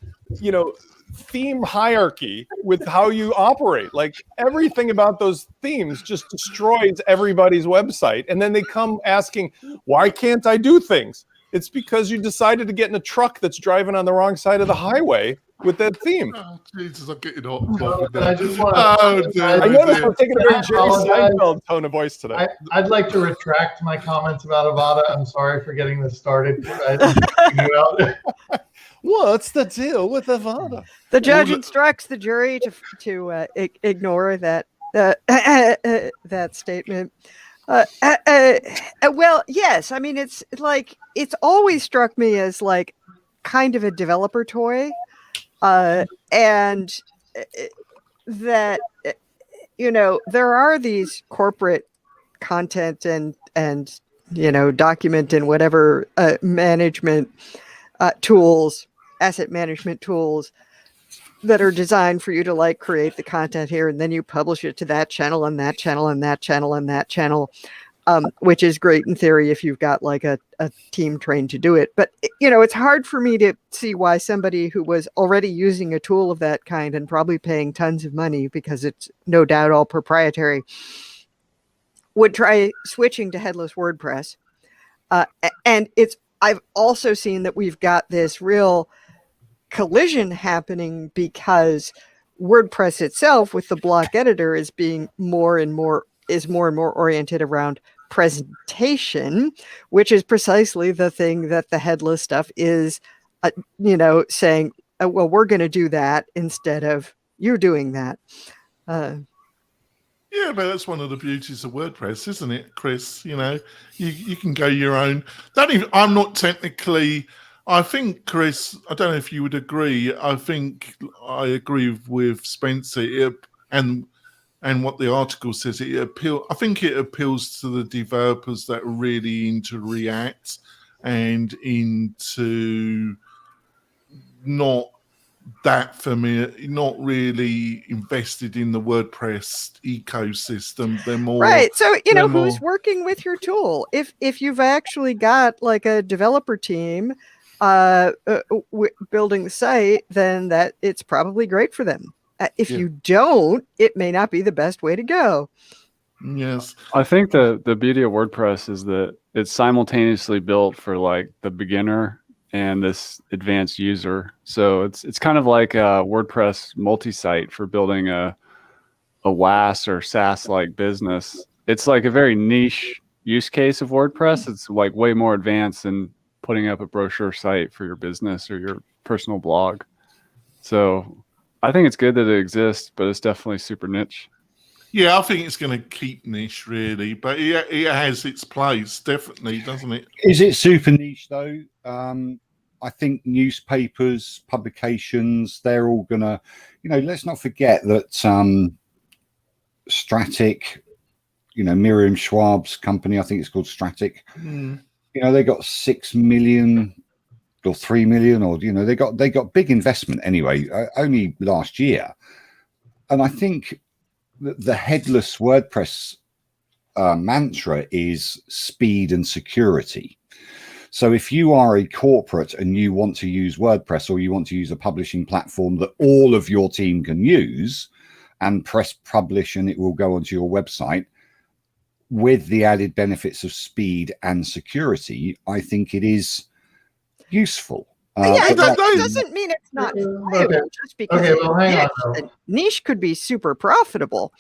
theme hierarchy with how you operate? Like, everything about those themes just destroys everybody's website. And then they come asking, why can't I do things? It's because you decided to get in a truck that's driving on the wrong side of the highway with that theme. Oh, Jesus, I'm getting hot. I just want I noticed I'm taking a very Jerry Seinfeld tone of voice today. I'd like to retract my comments about Avada. I'm sorry for getting this started. What's the deal with Avada? The judge instructs the jury to ignore that statement. Well, yes. I mean, it's like, it's always struck me as like kind of a developer toy. And that, there are these corporate content and document and whatever management tools, asset management tools that are designed for you to like create the content here, and then you publish it to that channel and that channel and that channel and that channel. Which is great in theory if you've got like a team trained to do it. But, it's hard for me to see why somebody who was already using a tool of that kind and probably paying tons of money, because it's no doubt all proprietary, would try switching to headless WordPress. And I've also seen that we've got this real collision happening because WordPress itself with the block editor is being more and more is more and more oriented around presentation, which is precisely the thing that the headless stuff is, saying, well, we're going to do that instead of you doing that. Yeah, but that's one of the beauties of WordPress, isn't it, Chris? You can go your own. I'm not technically. I think, Chris, I don't know if you would agree. I think I agree with Spencer and what the article says. I think it appeals to the developers that are really into React and into not that familiar, not really invested in the WordPress ecosystem. They're more right. So who's working with your tool? If you've actually got like a developer team building the site, then that it's probably great for them. If you don't, it may not be the best way to go. Yes, I think the beauty of WordPress is that it's simultaneously built for like the beginner and this advanced user. So it's kind of like a WordPress multi-site for building a WAS or SaaS like business. It's like a very niche use case of WordPress. It's like way more advanced than putting up a brochure site for your business or your personal blog. So I think it's good that it exists, but it's definitely super niche. Yeah, I think it's going to keep niche, really, but it has its place, definitely, doesn't it? Is it super niche, though? I think newspapers, publications, they're all going to, let's not forget that Stratic, Miriam Schwab's company, I think it's called Stratic, they got 6 million or 3 million, or, they got big investment anyway, only last year. And I think the headless WordPress mantra is speed and security. So if you are a corporate and you want to use WordPress, or you want to use a publishing platform that all of your team can use, and press publish and it will go onto your website with the added benefits of speed and security, I think it is useful. It doesn't mean it's not viable just because the niche could be super profitable.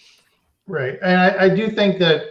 Right. And I do think that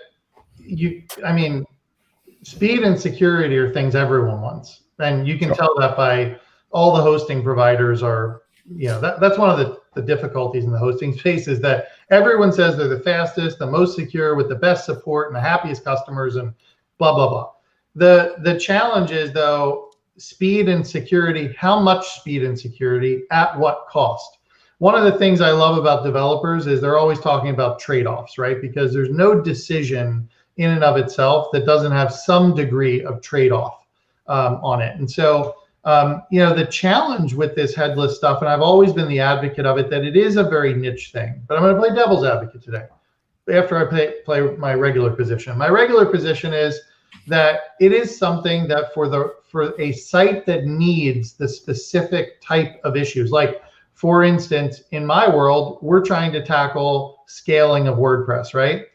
speed and security are things everyone wants. And you can tell that by all the hosting providers are, that's one of the difficulties in the hosting space, is that everyone says they're the fastest, the most secure, with the best support and the happiest customers and blah, blah, blah. The challenge is, though, speed and security. How much speed and security at what cost? One of the things I love about developers is they're always talking about trade-offs, right? Because there's no decision in and of itself that doesn't have some degree of trade-off on it. And so, the challenge with this headless stuff, and I've always been the advocate of it, that it is a very niche thing. But I'm going to play devil's advocate today after I play my regular position. My regular position is that it is something that for a site that needs the specific type of issues, like, for instance, in my world, we're trying to tackle scaling of WordPress, right?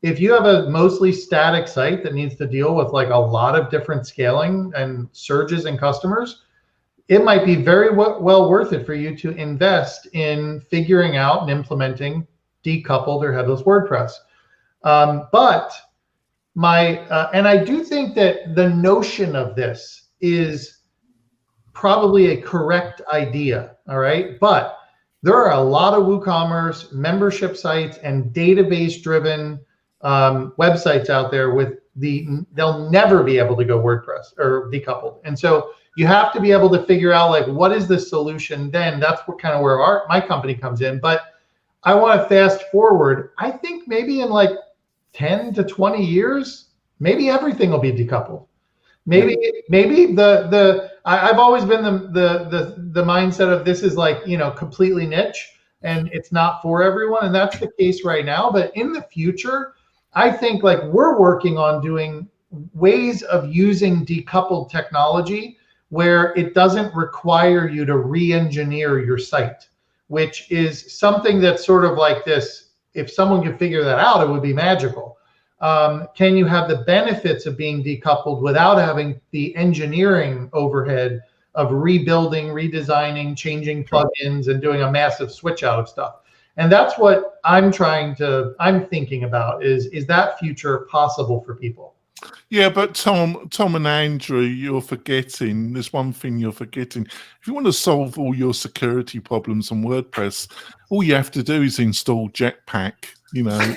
If you have a mostly static site that needs to deal with like a lot of different scaling and surges in customers, it might be very well worth it for you to invest in figuring out and implementing decoupled or headless WordPress. But and I do think that the notion of this is probably a correct idea, all right? But there are a lot of WooCommerce membership sites and database-driven websites out there they'll never be able to go WordPress or decoupled. And so you have to be able to figure out, like, what is the solution then? That's where my company comes in. But I want to fast forward. I think maybe in like 10 to 20 years, maybe everything will be decoupled. Maybe I've always been the mindset of this is like, completely niche and it's not for everyone. And that's the case right now. But in the future, I think like we're working on doing ways of using decoupled technology where it doesn't require you to re-engineer your site, which is something that's sort of like this. If someone could figure that out, it would be magical. Can you have the benefits of being decoupled without having the engineering overhead of rebuilding, redesigning, changing plugins, and doing a massive switch out of stuff? And that's what I'm thinking about is that future possible for people? Yeah, but Tom and Andrew, you're forgetting. There's one thing you're forgetting. If you want to solve all your security problems on WordPress, all you have to do is install Jetpack. You know.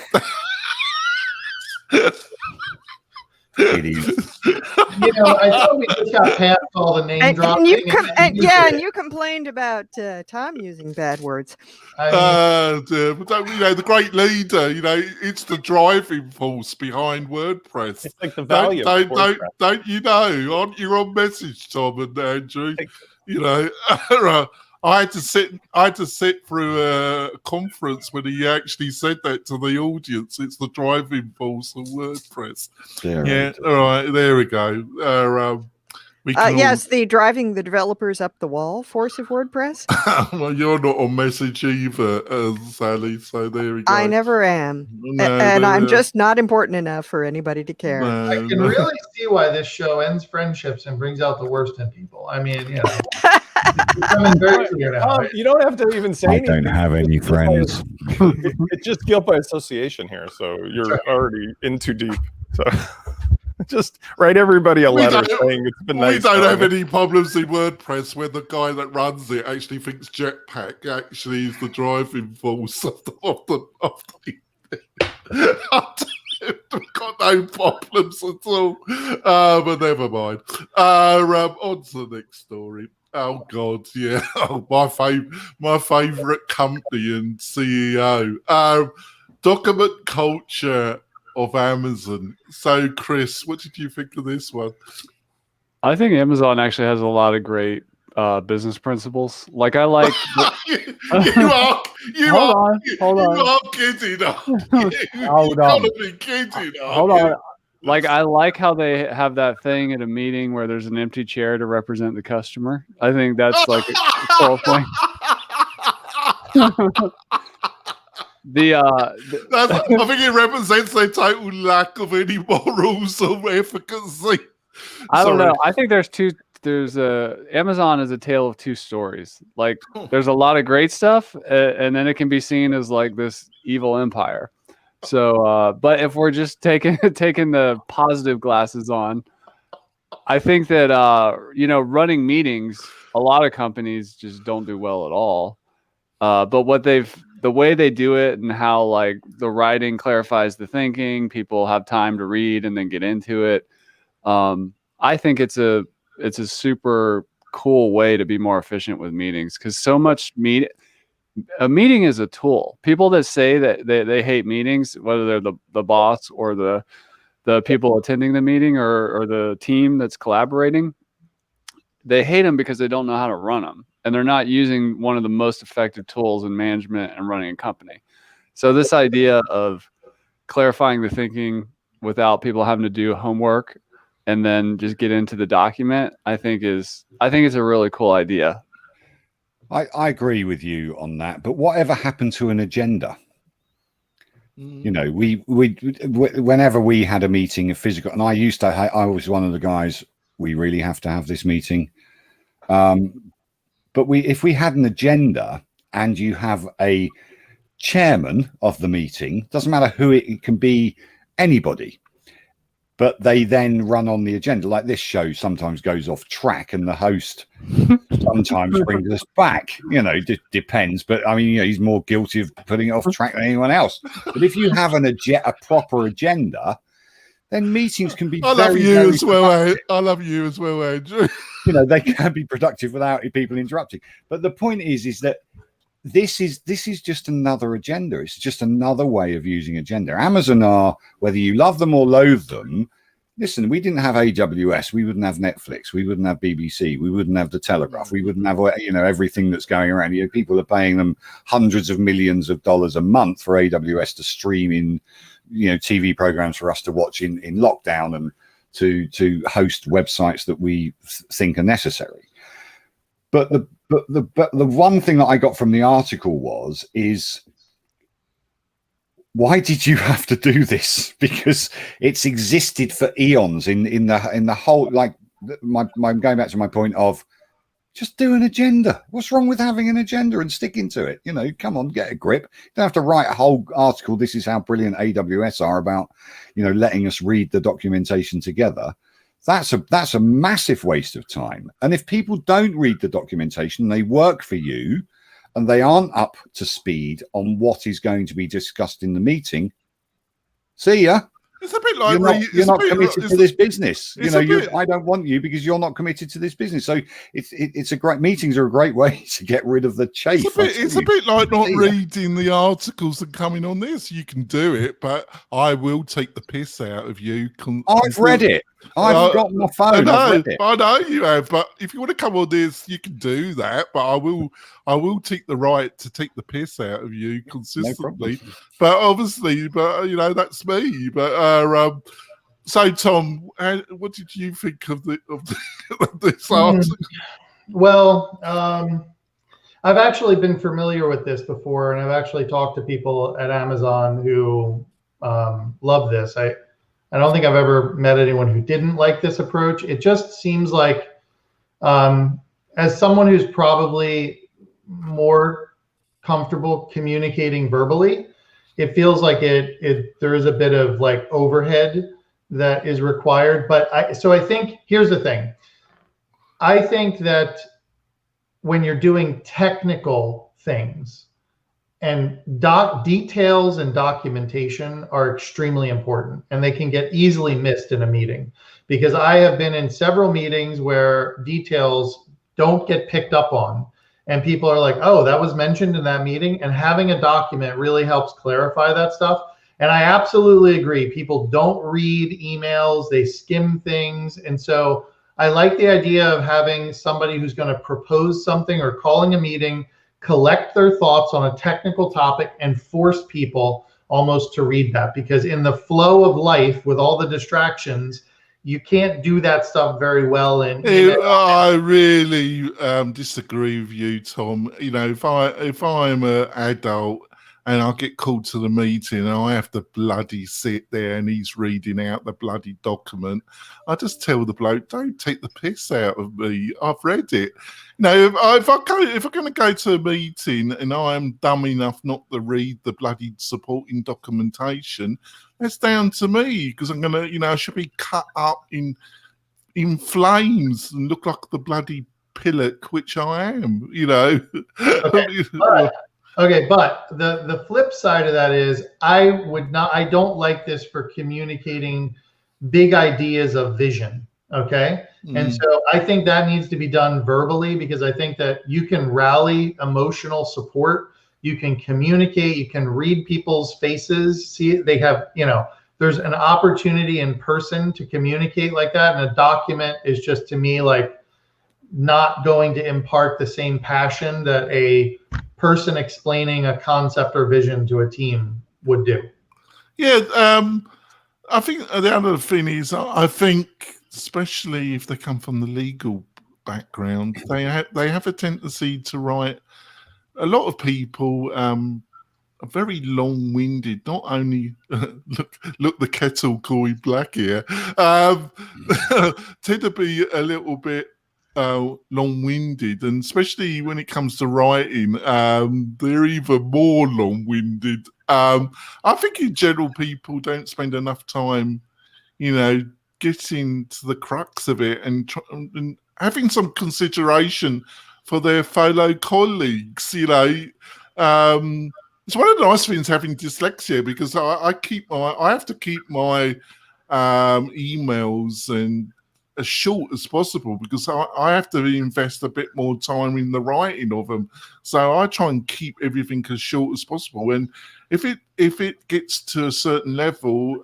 Idiot. You know, I thought we just got past all the name dropping. And you complained about Tom using bad words. But the great leader, it's the driving force behind WordPress. It's like the value of WordPress. Don't you know? Aren't you on message, Tom and Andrew? I had to sit through a conference when he actually said that to the audience. It's the driving force of WordPress. All right, there we go. Yes, the driving the developers up the wall force of WordPress. Well, you're not on message either, Sally. So there we go. I never am, and I'm just not important enough for anybody to care. I can really see why this show ends friendships and brings out the worst in people. I mean, it's becoming very clear now. You don't have to even say anything. I don't have any friends. It's just guilt by association here, so you're already in too deep. So. Just write everybody a letter saying it's been nice. We don't have any problems in WordPress where the guy that runs it actually thinks Jetpack actually is the driving force of the We've got no problems at all. But never mind. On to the next story. Oh God, yeah. My favorite company and CEO. Document culture of Amazon. So, Chris, what did you think of this one? I think Amazon actually has a lot of great business principles. Like I like. You are kidding. Hold on. Like I like how they have that thing at a meeting where there's an empty chair to represent the customer. I think that's like a cool thing. I think it represents their total lack of any morals or efficacy. I don't know. I think there's Amazon is a tale of two stories. Like there's a lot of great stuff, and then it can be seen as like this evil empire. So, but if we're just taking the positive glasses on, I think that running meetings, a lot of companies just don't do well at all. But the way they do it and how like the writing clarifies the thinking, people have time to read and then get into it. I think it's a super cool way to be more efficient with meetings because so much a meeting is a tool. People that say that they hate meetings, whether they're the boss or the people attending the meeting or the team that's collaborating, they hate them because they don't know how to run them. And they're not using one of the most effective tools in management and running a company. So this idea of clarifying the thinking without people having to do homework and then just get into the document, I think it's a really cool idea. I agree with you on that. But whatever happened to an agenda? We whenever we had a meeting, a physical, and I was one of the guys. We really have to have this meeting. But if we had an agenda and you have a chairman of the meeting, doesn't matter who it can be, anybody, but they then run on the agenda. Like this show sometimes goes off track and the host sometimes brings us back, depends. But I mean, he's more guilty of putting it off track than anyone else. But if you have a proper agenda, then meetings can be I love you as well, Andrew. They can be productive without people interrupting. But the point is that this is just another agenda. It's just another way of using agenda. Amazon are, whether you love them or loathe them, listen, we didn't have AWS, we wouldn't have Netflix, we wouldn't have BBC, we wouldn't have the Telegraph, we wouldn't have everything that's going around. People are paying them hundreds of millions of dollars a month for AWS to stream in TV programs for us to watch in lockdown and to host websites that we think are necessary. But the one thing that I got from the article is why did you have to do this? Because it's existed for eons in the whole, like my going back to my point of Just do an agenda. What's wrong with having an agenda and sticking to it? You know, come on, get a grip. You don't have to write a whole article. This is how brilliant AWS are about, you know, letting us read the documentation together. That's a massive waste of time. And if people don't read the documentation, they work for you and they aren't up to speed on what is going to be discussed in the meeting, see ya. It's a bit like you're not committed to this business. You know, bit, I don't want you because you're not committed to this business. So it's a great, meetings are a great way to get rid of the chafe. It's a bit like not reading the articles and coming on this. You can do it, but I will take the piss out of you. I've read it. I've got my phone. I know you have, but if you want to come on this, you can do that. But I will take the right to take the piss out of you consistently. No, but obviously, you know, that's me. But so Tom, what did you think of this article? Well, I've actually been familiar with this before, and I've actually talked to people at Amazon who love this. I don't think I've ever met anyone who didn't like this approach. It just seems like, as someone who's probably more comfortable communicating verbally, it feels like there is a bit of like overhead that is required. But I think here's the thing. I think that when you're doing technical things, and details and documentation are extremely important, and they can get easily missed in a meeting, because I have been in several meetings where details don't get picked up on, and people are like, oh, that was mentioned in that meeting, and having a document really helps clarify that stuff. And I absolutely agree. People don't read emails, they skim things. And so I like the idea of having somebody who's going to propose something or calling a meeting, collect their thoughts on a technical topic, and force people almost to read that, because in the flow of life with all the distractions, you can't do that stuff very well. I really disagree with you, Tom. You know, if I'm an adult and I get called to the meeting and I have to bloody sit there and he's reading out the bloody document, I just tell the bloke, don't take the piss out of me. I've read it. You know, if I'm going to go to a meeting and I am dumb enough not to read the bloody supporting documentation, that's down to me, because I'm going to, you know, I should be cut up in flames and look like the bloody pillock, which I am, you know. Okay, but the flip side of that is I don't like this for communicating big ideas of vision. Okay. And so I think that needs to be done verbally, because I think that you can rally emotional support. You can communicate, you can read people's faces, see they have, you know, there's an opportunity in person to communicate like that. And a document is just, to me, like not going to impart the same passion that a person explaining a concept or vision to a team would do. Yeah, I think the other thing is, I think, especially if they come from the legal background, they have a tendency to write. A lot of people are very long-winded. Not only look the kettle calling black here, tend to be a little bit long-winded, and especially when it comes to writing, they're even more long-winded. I think in general people don't spend enough time, you know, getting to the crux of it and having some consideration for their fellow colleagues. You know, it's one of the nice things having dyslexia, because I have to keep my emails and as short as possible, because I have to invest a bit more time in the writing of them. So I try and keep everything as short as possible. And if it gets to a certain level,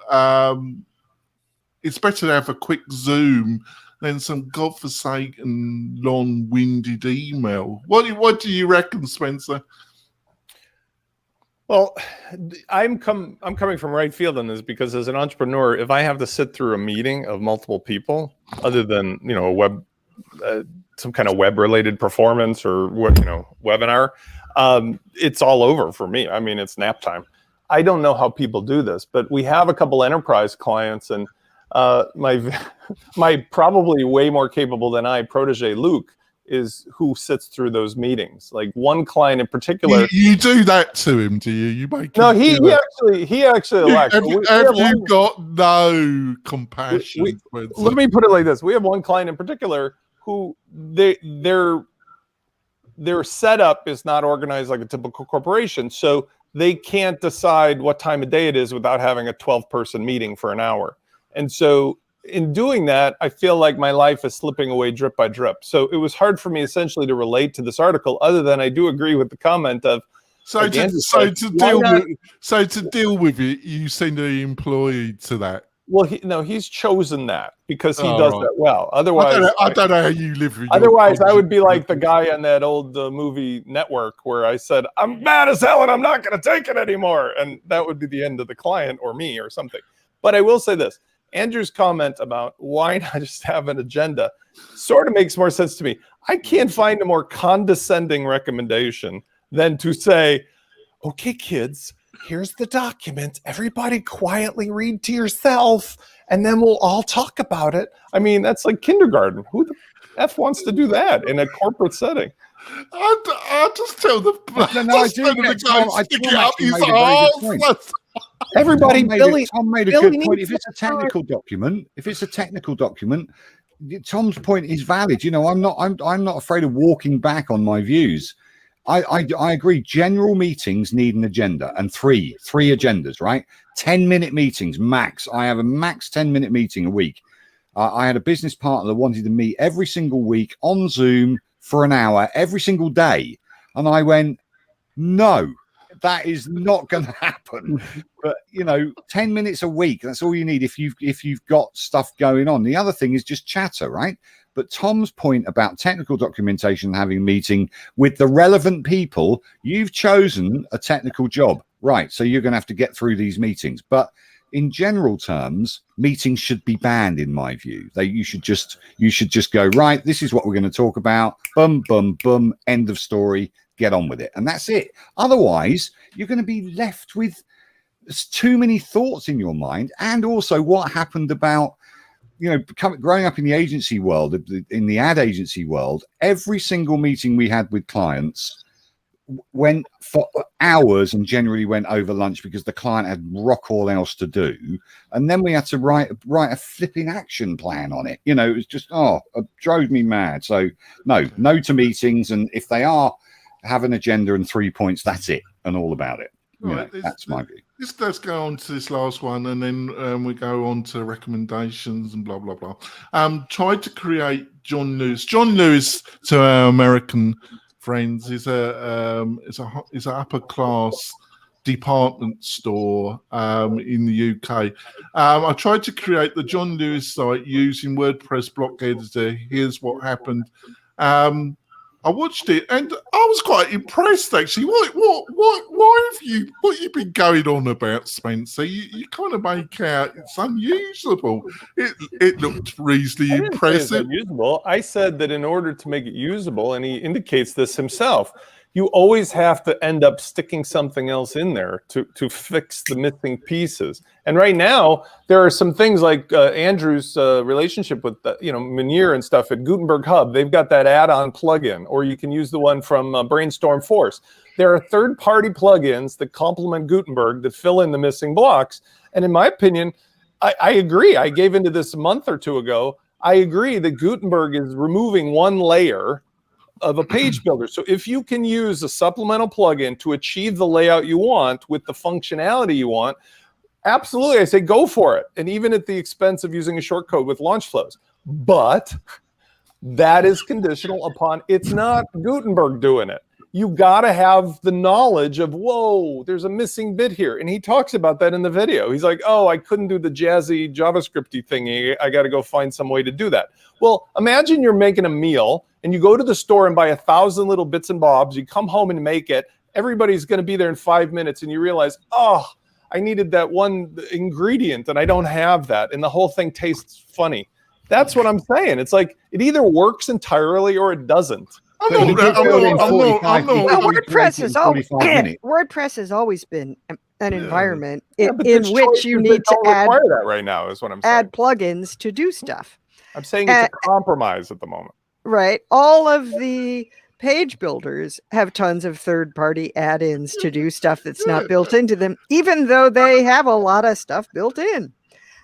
it's better to have a quick Zoom than some godforsaken long-winded email. What do you reckon, Spencer? Well, I'm coming from right field on this, because as an entrepreneur, if I have to sit through a meeting of multiple people, other than, you know, some kind of web-related performance or webinar, it's all over for me. I mean, it's nap time. I don't know how people do this, but we have a couple enterprise clients, and my probably way more capable than I protege Luke is who sits through those meetings. Like one client in particular. You do that to him, do you? You make No, him he feel that. actually elects. Have you got no compassion? Let me put it like this: we have one client in particular who their setup is not organized like a typical corporation, so they can't decide what time of day it is without having a 12-person meeting for an hour. And so in doing that, I feel like my life is slipping away drip by drip. So it was hard for me essentially to relate to this article, other than I do agree with the comment of, to deal with it, you send an employee to that. Well, he's chosen that because he does that well. Otherwise, I don't know how you live with. Otherwise, I would be like the guy on that old movie Network where I said, "I'm mad as hell and I'm not going to take it anymore," and that would be the end of the client or me or something. But I will say this: Andrew's comment about why not just have an agenda sort of makes more sense to me. I can't find a more condescending recommendation than to say, "Okay, kids, here's the document. Everybody quietly read to yourself, and then we'll all talk about it." I mean, that's like kindergarten. Who the F wants to do that in a corporate setting? I'll just tell the Everybody, Tom made a good point. If it's a technical document, Tom's point is valid. You know, I'm not afraid of walking back on my views. I agree. General meetings need an agenda, and three agendas, right? 10-minute meetings max. I have a max 10-minute meeting a week. I had a business partner that wanted to meet every single week on Zoom for an hour every single day, and I went, no, that is not going to happen. But 10 minutes a week, that's all you need if you've got stuff going on. The other thing is just chatter, right? But Tom's point about technical documentation, having a meeting with the relevant people, you've chosen a technical job, right? So you're going to have to get through these meetings. But in general terms, meetings should be banned, in my view. You should just go, right, this is what we're going to talk about. Boom, boom, boom, end of story. Get on with it. And that's it. Otherwise, you're going to be left with too many thoughts in your mind. And also what happened about, growing up in the agency world, in the ad agency world, every single meeting we had with clients went for hours and generally went over lunch because the client had rock all else to do. And then we had to write a flipping action plan on it. It was just, it drove me mad. So no to meetings. And if they have an agenda and 3 points, that's it and all about it. That's my view. Let's go on to this last one, and then we go on to recommendations and blah blah blah. Tried to create John Lewis. John Lewis, to our American friends, is an upper class department store in the UK. I tried to create the John Lewis site using WordPress block editor. Here's what happened. I watched it and I was quite impressed, actually. What have you been going on about, Spencer? You kind of make out it's unusable. It looked reasonably impressive. Unusable. I said that in order to make it usable, and he indicates this himself, you always have to end up sticking something else in there to fix the missing pieces. And right now, there are some things like Andrew's relationship with Meneer and stuff at Gutenberg Hub. They've got that add-on plugin, or you can use the one from Brainstorm Force. There are third-party plugins that complement Gutenberg that fill in the missing blocks. And in my opinion, I agree. I gave into this a month or two ago. I agree that Gutenberg is removing one layer of a page builder. So if you can use a supplemental plugin to achieve the layout you want with the functionality you want, absolutely, I say go for it. And even at the expense of using a shortcode with launch flows. But that is conditional upon it's not Gutenberg doing it. You got to have the knowledge of, whoa, there's a missing bit here. And he talks about that in the video. He's like, oh, I couldn't do the jazzy JavaScript-y thingy. I got to go find some way to do that. Well, imagine you're making a meal and you go to the store and buy 1,000 little bits and bobs. You come home and make it. Everybody's going to be there in 5 minutes. And you realize, oh, I needed that one ingredient and I don't have that. And the whole thing tastes funny. That's what I'm saying. It's like it either works entirely or it doesn't. WordPress has always been an environment in which you need to add that right now is what I'm saying. Add plugins to do stuff. I'm saying it's a compromise at the moment. right? All of the page builders have tons of third-party add-ins to do stuff that's not built into them, even though they have a lot of stuff built in.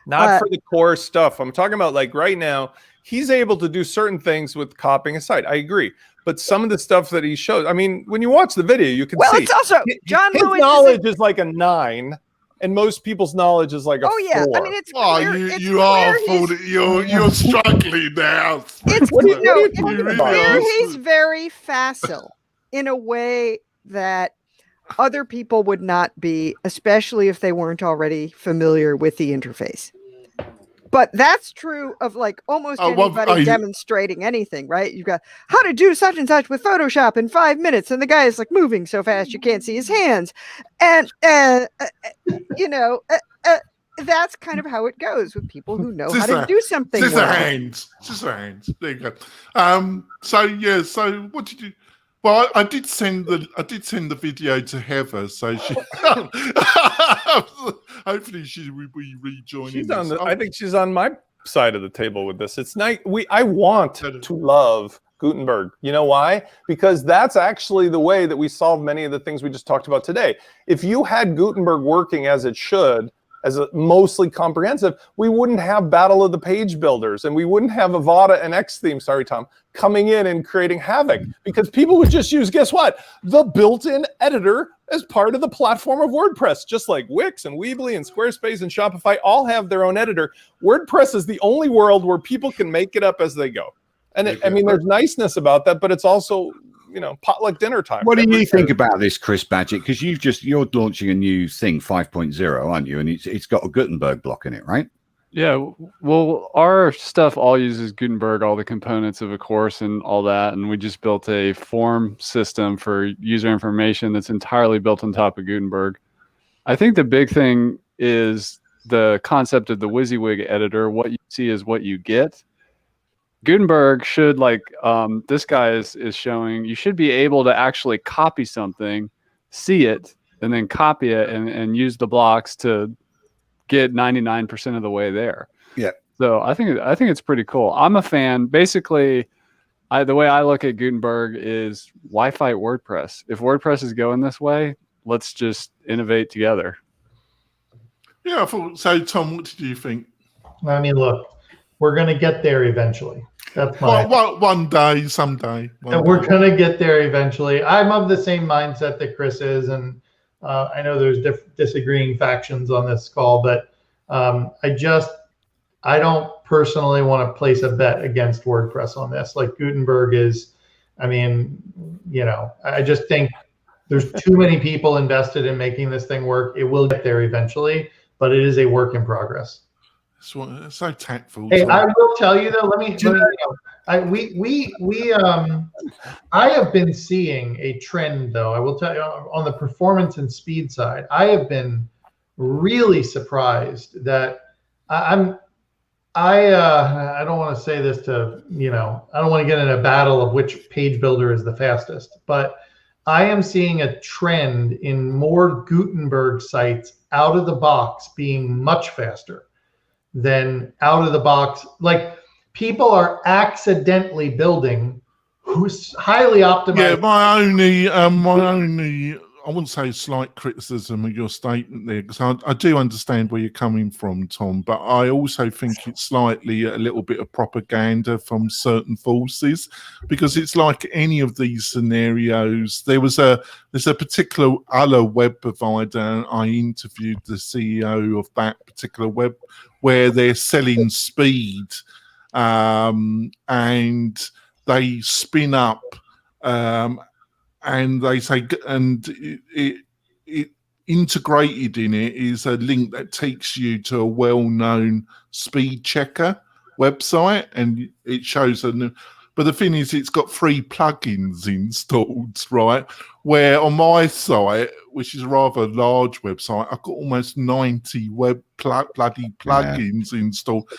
Not for the core stuff. I'm talking about like right now, he's able to do certain things with copying a site. I agree. But some of the stuff that he shows, I mean, when you watch the video, you can see. Well, it's also John his Lewis knowledge is like a 9, and most people's knowledge is like a 4. I mean, it's clear. You're struggling now. It's talking about? clear he's very facile in a way that other people would not be, especially if they weren't already familiar with the interface. But that's true of like almost anybody demonstrating anything, right? You've got how to do such and such with Photoshop in 5 minutes, and the guy is like moving so fast you can't see his hands, and that's kind of how it goes with people who know how to do something. Hands. There you go. So what did you? Well, I did send the video to Heather, so she hopefully she will be rejoining. She's on I think she's on my side of the table with this. It's nice. I want to love Gutenberg. You know why? Because that's actually the way that we solve many of the things we just talked about today. If you had Gutenberg working as it should, as a mostly comprehensive, we wouldn't have Battle of the Page Builders, and we wouldn't have Avada and Xtheme, sorry, Tom, coming in and creating havoc, because people would just use, guess what? The built-in editor as part of the platform of WordPress, just like Wix and Weebly and Squarespace and Shopify all have their own editor. WordPress is the only world where people can make it up as they go. And I mean, there's niceness about that, but it's also, potluck dinner time. What do you think about this, Chris Badgett? Because you're launching a new thing, 5.0, aren't you? And it's got a Gutenberg block in it, right? Yeah. Well, our stuff all uses Gutenberg, all the components of a course and all that. And we just built a form system for user information that's entirely built on top of Gutenberg. I think the big thing is the concept of the WYSIWYG editor. What you see is what you get. Gutenberg should, like this guy is showing, you should be able to actually copy something, see it, and then copy it and use the blocks to get 99% of the way there. Yeah. So I think it's pretty cool. I'm a fan. Basically, the way I look at Gutenberg is, why fight WordPress? If WordPress is going this way, let's just innovate together. Yeah, I thought so. Tom, what did you think? I mean, look, we're going to get there eventually. That's my one day, someday. We're going to get there eventually. I'm of the same mindset that Chris is, and I know there's disagreeing factions on this call, but I don't personally want to place a bet against WordPress on this. Like Gutenberg is, I mean, I just think there's too many people invested in making this thing work. It will get there eventually, but it is a work in progress. So tactful. Hey, I will tell you though. I have been seeing a trend though. I will tell you on the performance and speed side. I have been really surprised that I don't want to say this to I don't want to get in a battle of which page builder is the fastest, but I am seeing a trend in more Gutenberg sites out of the box being much faster than out of the box. Like people are accidentally building who's highly optimized. Yeah, my only I wouldn't say slight criticism of your statement there, because I do understand where you're coming from, Tom, but I also think it's slightly a little bit of propaganda from certain forces, because it's like any of these scenarios. There's a particular other web provider, and I interviewed the CEO of that particular web, where they're selling speed, and they spin up, and they say, and it integrated in it is a link that takes you to a well-known speed checker website, and it shows but the thing is, it's got 3 plugins installed, right? Where on my site, which is a rather large website, I've got almost 90 bloody plugins installed.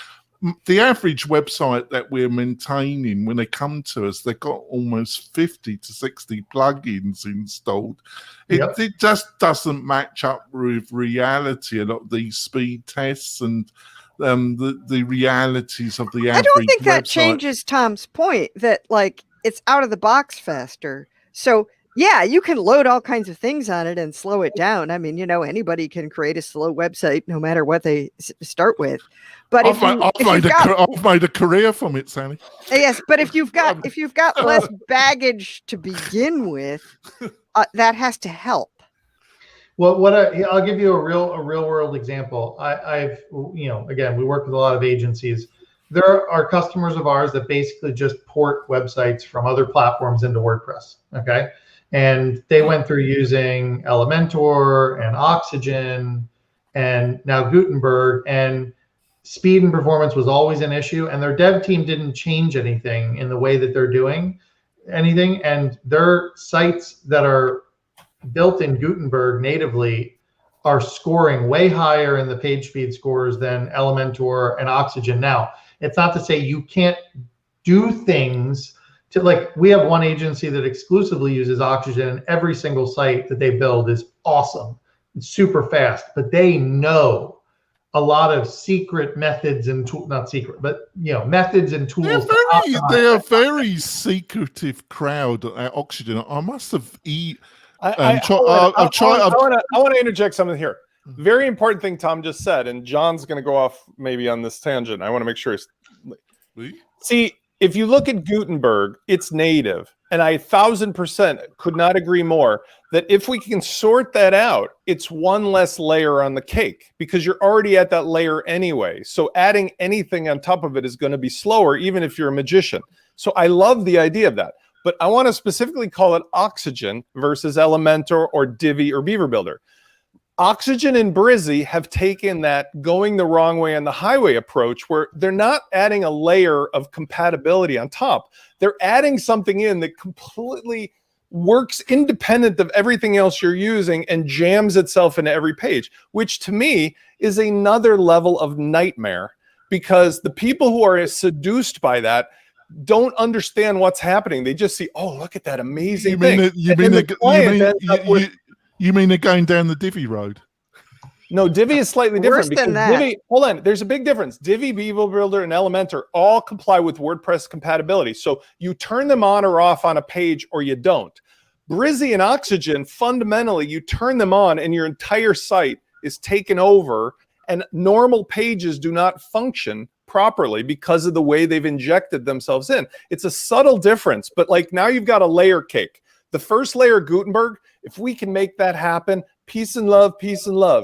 The average website that we're maintaining, when they come to us, they've got almost 50 to 60 plugins installed. It just doesn't match up with reality, a lot of these speed tests. And the realities of the average I don't think that website. changes Tom's point that like it's out of the box faster. So yeah, you can load all kinds of things on it and slow it down. I mean, anybody can create a slow website no matter what they start with. But I've made a career from it, Sally. Yes, but if you've got less baggage to begin with, that has to help. Well, I'll give you a real world example. I've again, we work with a lot of agencies. There are customers of ours that basically just port websites from other platforms into WordPress. Okay. And they went through using Elementor and Oxygen and now Gutenberg, and speed and performance was always an issue. And their dev team didn't change anything in the way that they're doing anything. And their sites that are built in Gutenberg natively are scoring way higher in the page speed scores than Elementor and Oxygen. Now, it's not to say you can't do things to, like, we have one agency that exclusively uses Oxygen, and every single site that they build is awesome. It's super fast, but they know a lot of secret methods and not secret, but methods and tools. They're a very secretive crowd at Oxygen. I must have I want to interject something here. Very important thing Tom just said, and John's going to go off maybe on this tangent. I want to make sure. See, if you look at Gutenberg, it's native, and I 1000% could not agree more that if we can sort that out, it's one less layer on the cake because you're already at that layer anyway. So adding anything on top of it is going to be slower, even if you're a magician. So I love the idea of that. But I want to specifically call it Oxygen versus Elementor or Divi or Beaver Builder. Oxygen and Brizy have taken that going the wrong way on the highway approach, where they're not adding a layer of compatibility on top. They're adding something in that completely works independent of everything else you're using and jams itself into every page, which to me is another level of nightmare, because the people who are seduced by that don't understand what's happening. They just see, oh, look at that amazing thing. You mean they're going down the Divi road? No, Divi is slightly different. Worse than that. Divi, hold on, there's a big difference. Divi, Beaver Builder, and Elementor all comply with WordPress compatibility. So you turn them on or off on a page, or you don't. Brizy and Oxygen, fundamentally, you turn them on and your entire site is taken over, and normal pages do not function properly because of the way they've injected themselves in. It's a subtle difference, but like now you've got a layer cake. The first layer, Gutenberg, if we can make that happen, peace and love,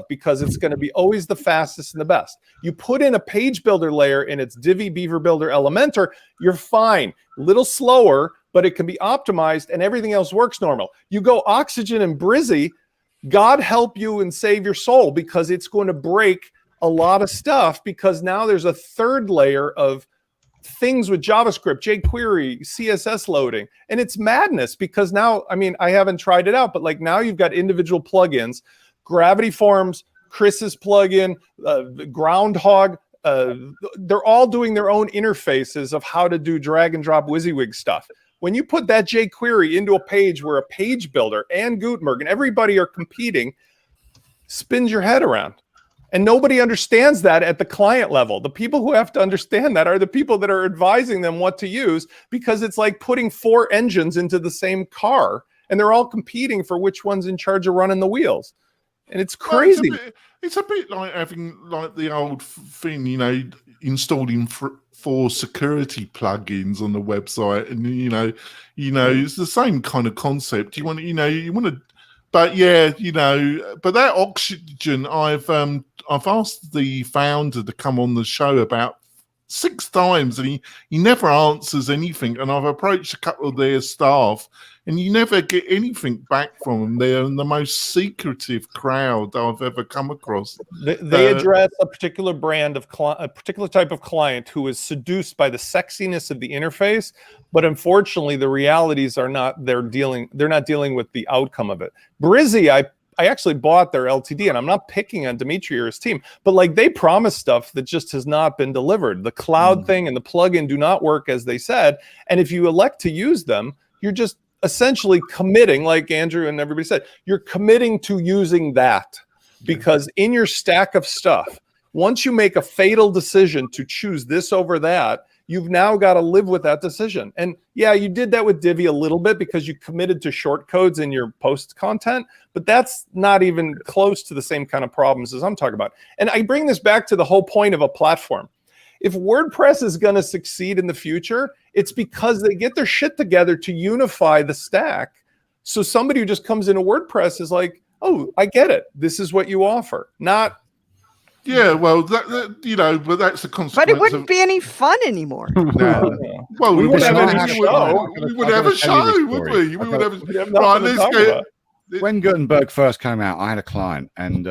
because it's going to be always the fastest and the best. You put in a page builder layer and it's Divi, Beaver Builder, Elementor, you're fine. A little slower, but it can be optimized and everything else works normal. You go Oxygen and Brizy, God help you and save your soul, because it's going to break a lot of stuff, because now there's a third layer of things with JavaScript, jQuery, CSS loading, and it's madness, because now, I mean, I haven't tried it out, but like now you've got individual plugins, Gravity Forms, Chris's plugin, Groundhog, they're all doing their own interfaces of how to do drag and drop WYSIWYG stuff. When you put that jQuery into a page where a page builder and Gutenberg and everybody are competing, spins your head around. And nobody understands that at the client level. The people who have to understand that are the people that are advising them what to use, because it's like putting 4 engines into the same car and they're all competing for which one's in charge of running the wheels. And it's crazy. Well, it's a bit like having like the old thing, installing 4 security plugins on the website, and it's the same kind of concept. You want to. But yeah, but that Oxygen, I've asked the founder to come on the show about 6 times, and he never answers anything. And I've approached a couple of their staff, and you never get anything back from them. They're the most secretive crowd I've ever come across. They address a particular brand of a particular type of client who is seduced by the sexiness of the interface, but unfortunately, the realities are not. They're not dealing with the outcome of it. Brizy, I actually bought their LTD, and I'm not picking on Dimitri or his team, but like they promise stuff that just has not been delivered. The cloud thing and the plugin do not work as they said. And if you elect to use them, you're just essentially committing, like Andrew and everybody said, you're committing to using that, because in your stack of stuff, Once you make a fatal decision to choose this over that, you've now got to live with that decision. And yeah, you did that with Divi a little bit because you committed to short codes in your post content, but that's not even close to the same kind of problems as I'm talking about. And I bring this back to the whole point of a platform. If WordPress is going to succeed in the future, it's because they get their shit together to unify the stack. So somebody who just comes into WordPress is like, oh, I get it. This is what you offer. Not, yeah, well, but that's the consequence. But it wouldn't be any fun anymore. No. Well, we wouldn't have any show. We wouldn't have a show, would we? We would have. Right, let's go. When Gutenberg first came out, I had a client, and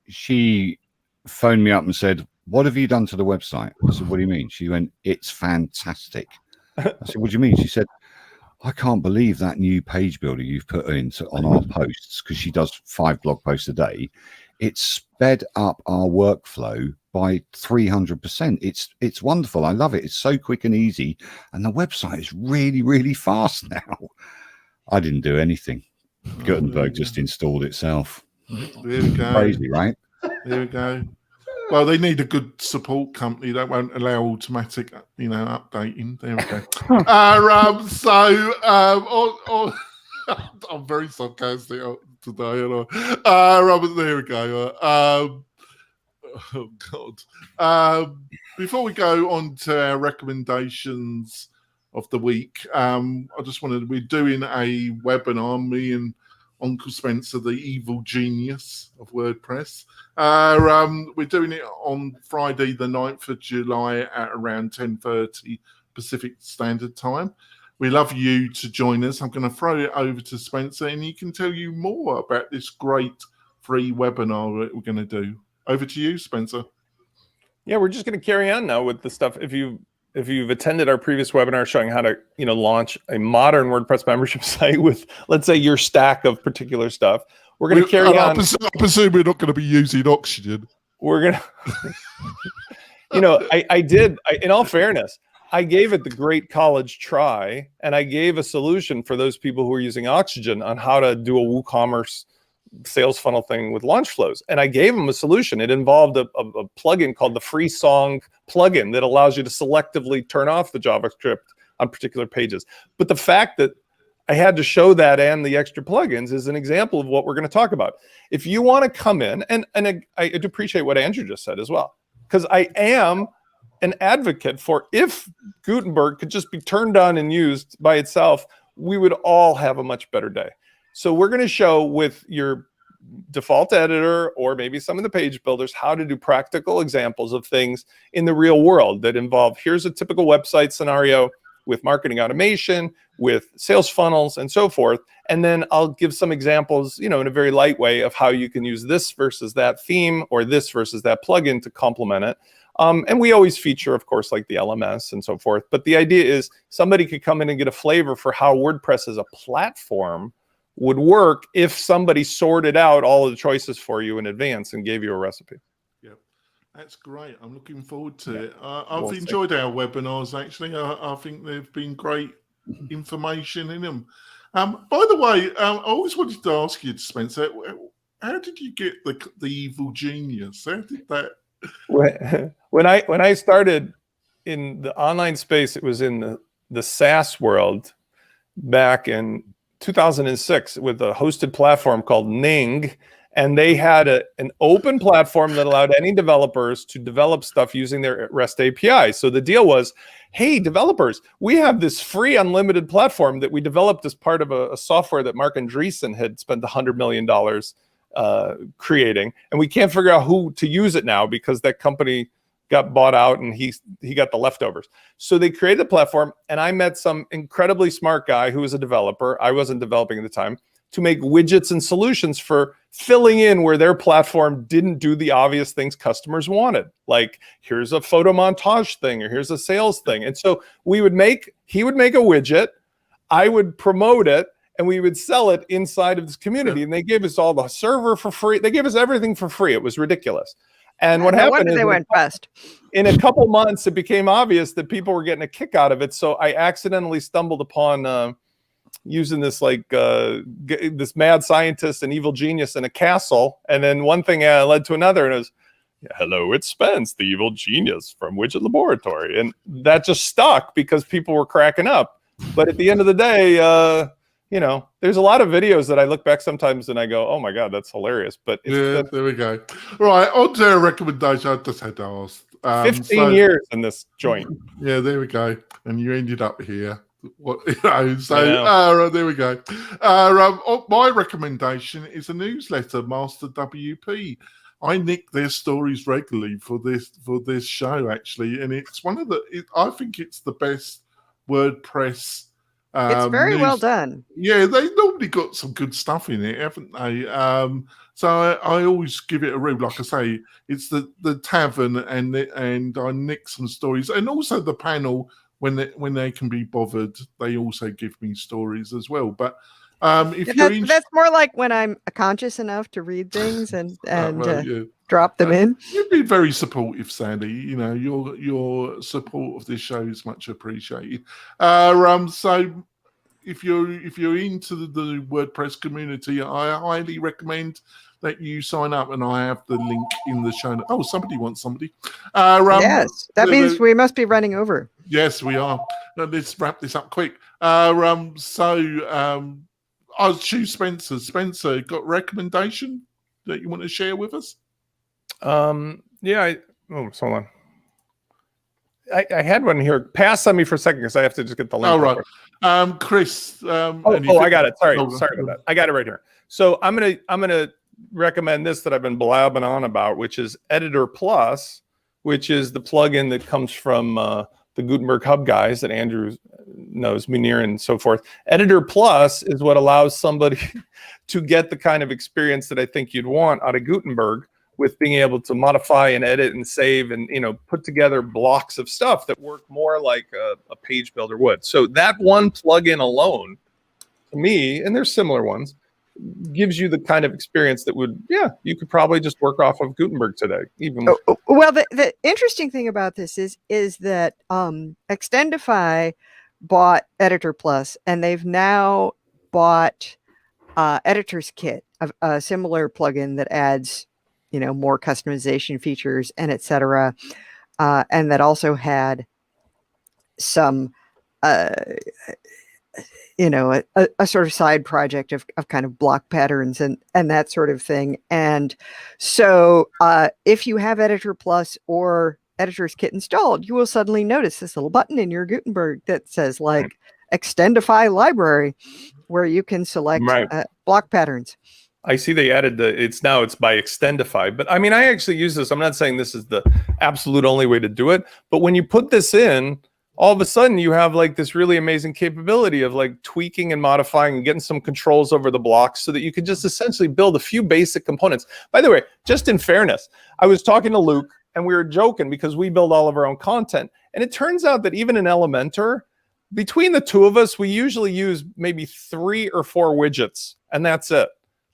she phoned me up and said, "What have you done to the website?" I said, "What do you mean?" She went, "It's fantastic." I said, "What do you mean?" She said, "I can't believe that new page builder you've put in on our posts," because she does 5 blog posts a day. It's sped up our workflow by 300%. It's wonderful. I love it. It's so quick and easy, and the website is really, really fast now. I didn't do anything. Gutenberg just installed itself. There we go. Crazy, right? There we go. Well, they need a good support company that won't allow automatic, updating. There we go. I'm very sarcastic today, Robert. There we go. Oh God. Before we go on to our recommendations of the week, we're doing a webinar, me and Uncle Spencer, the evil genius of WordPress. We're doing it on Friday, the 9th of July at around 10:30 Pacific Standard Time. We love you to join us. I'm going to throw it over to Spencer, and he can tell you more about this great free webinar that we're going to do. Over to you, Spencer. Yeah, we're just going to carry on now with the stuff. If you've attended our previous webinar showing how to launch a modern WordPress membership site with, let's say, your stack of particular stuff, we're going to carry on. I presume we're not going to be using Oxygen. We're going to, I did, in all fairness, I gave it the great college try, and I gave a solution for those people who are using Oxygen on how to do a WooCommerce sales funnel thing with launch flows. And I gave them a solution. It involved a plugin called the Free Song plugin that allows you to selectively turn off the JavaScript on particular pages. But the fact that I had to show that and the extra plugins is an example of what we're going to talk about. If you want to come in, and I do appreciate what Andrew just said as well, because I am an advocate for, if Gutenberg could just be turned on and used by itself, we would all have a much better day. So we're going to show with your default editor or maybe some of the page builders how to do practical examples of things in the real world that involve, here's a typical website scenario with marketing automation, with sales funnels and so forth. And then I'll give some examples, in a very light way of how you can use this versus that theme or this versus that plugin to complement it. And we always feature, of course, like the LMS and so forth. But the idea is somebody could come in and get a flavor for how WordPress as a platform would work if somebody sorted out all of the choices for you in advance and gave you a recipe. Yep, that's great. I'm looking forward to it. I've enjoyed our webinars, actually. I think they've been great information in them. By the way, I always wanted to ask you, Spencer, how did you get the evil genius? How did that... When I started in the online space, it was in the SaaS world back in 2006 with a hosted platform called Ning, and they had an open platform that allowed any developers to develop stuff using their REST API. So the deal was, hey, developers, we have this free unlimited platform that we developed as part of a software that Mark Andreessen had spent $100 million creating, and we can't figure out who to use it now because that company got bought out and he got the leftovers. So they created a platform, and I met some incredibly smart guy who was a developer. I wasn't developing at the time, to make widgets and solutions for filling in where their platform didn't do the obvious things customers wanted. Like, here's a photo montage thing, or here's a sales thing. And so he would make a widget, I would promote it, and we would sell it inside of this community. And they gave us all the server for free. They gave us everything for free. It was ridiculous. And what happened is they went bust. In a couple months, it became obvious that people were getting a kick out of it. So I accidentally stumbled upon using this this mad scientist and evil genius in a castle. And then one thing led to another. And it was, hello, it's Spence, the evil genius from Widget Laboratory. And that just stuck because people were cracking up. But at the end of the day, you know, there's a lot of videos that I look back sometimes and I go, oh my God, that's hilarious. But yeah, there we go. Right, on to a recommendation. I just had to ask. 15 years in this joint. Yeah, there we go. And you ended up here. What, you know, so there we go. My recommendation is a newsletter, Master WP. I nick their stories regularly for this show, actually, and it's one of the. I think it's the best WordPress. It's very well done. Yeah, they normally got some good stuff in it, haven't they? So I always give it a read. Like I say, it's the tavern, and I nick some stories, and also the panel when they can be bothered. They also give me stories as well. But if that's more like when I'm conscious enough to read things and drop them in. You've been very supportive, Sandy. You know, your support of this show is much appreciated. So if you're into the WordPress community, I highly recommend that you sign up, and I have the link in the show. Oh, somebody wants somebody. Yes, that means we must be running over. Yes, we are. Let's wrap this up quick. I'll choose Spencer. Spencer, got a recommendation that you want to share with us? Hold on. I had one here. Pass on me for a second because I have to just get the link. Oh, right. Chris. I got it. Sorry about that. I got it right here. So I'm gonna recommend this that I've been blabbing on about, which is Editor Plus, which is the plugin that comes from the Gutenberg Hub guys that Andrew knows, Munir and so forth. Editor Plus is what allows somebody to get the kind of experience that I think you'd want out of Gutenberg, with being able to modify and edit and save and, you know, put together blocks of stuff that work more like a page builder would. So that one plugin alone, to me, and there's similar ones, gives you the kind of experience that would, you could probably just work off of Gutenberg today. Well, the interesting thing about this is that Extendify bought Editor Plus, and they've now bought Editor's Kit, a similar plugin that adds, you know, more customization features and etc. And that also had some, you know, a sort of side project of kind of block patterns and that sort of thing. And so if you have Editor Plus or Editor's Kit installed, you will suddenly notice this little button in your Gutenberg that says like Extendify Library, where you can select block patterns. I see they added it's by Extendify, but I mean, I actually use this. I'm not saying this is the absolute only way to do it, but when you put this in, all of a sudden you have like this really amazing capability of like tweaking and modifying and getting some controls over the blocks so that you can just essentially build a few basic components. By the way, just in fairness, I was talking to Luke and we were joking because we build all of our own content. And it turns out that even in Elementor, between the two of us, we usually use maybe 3 or 4 widgets, and that's it.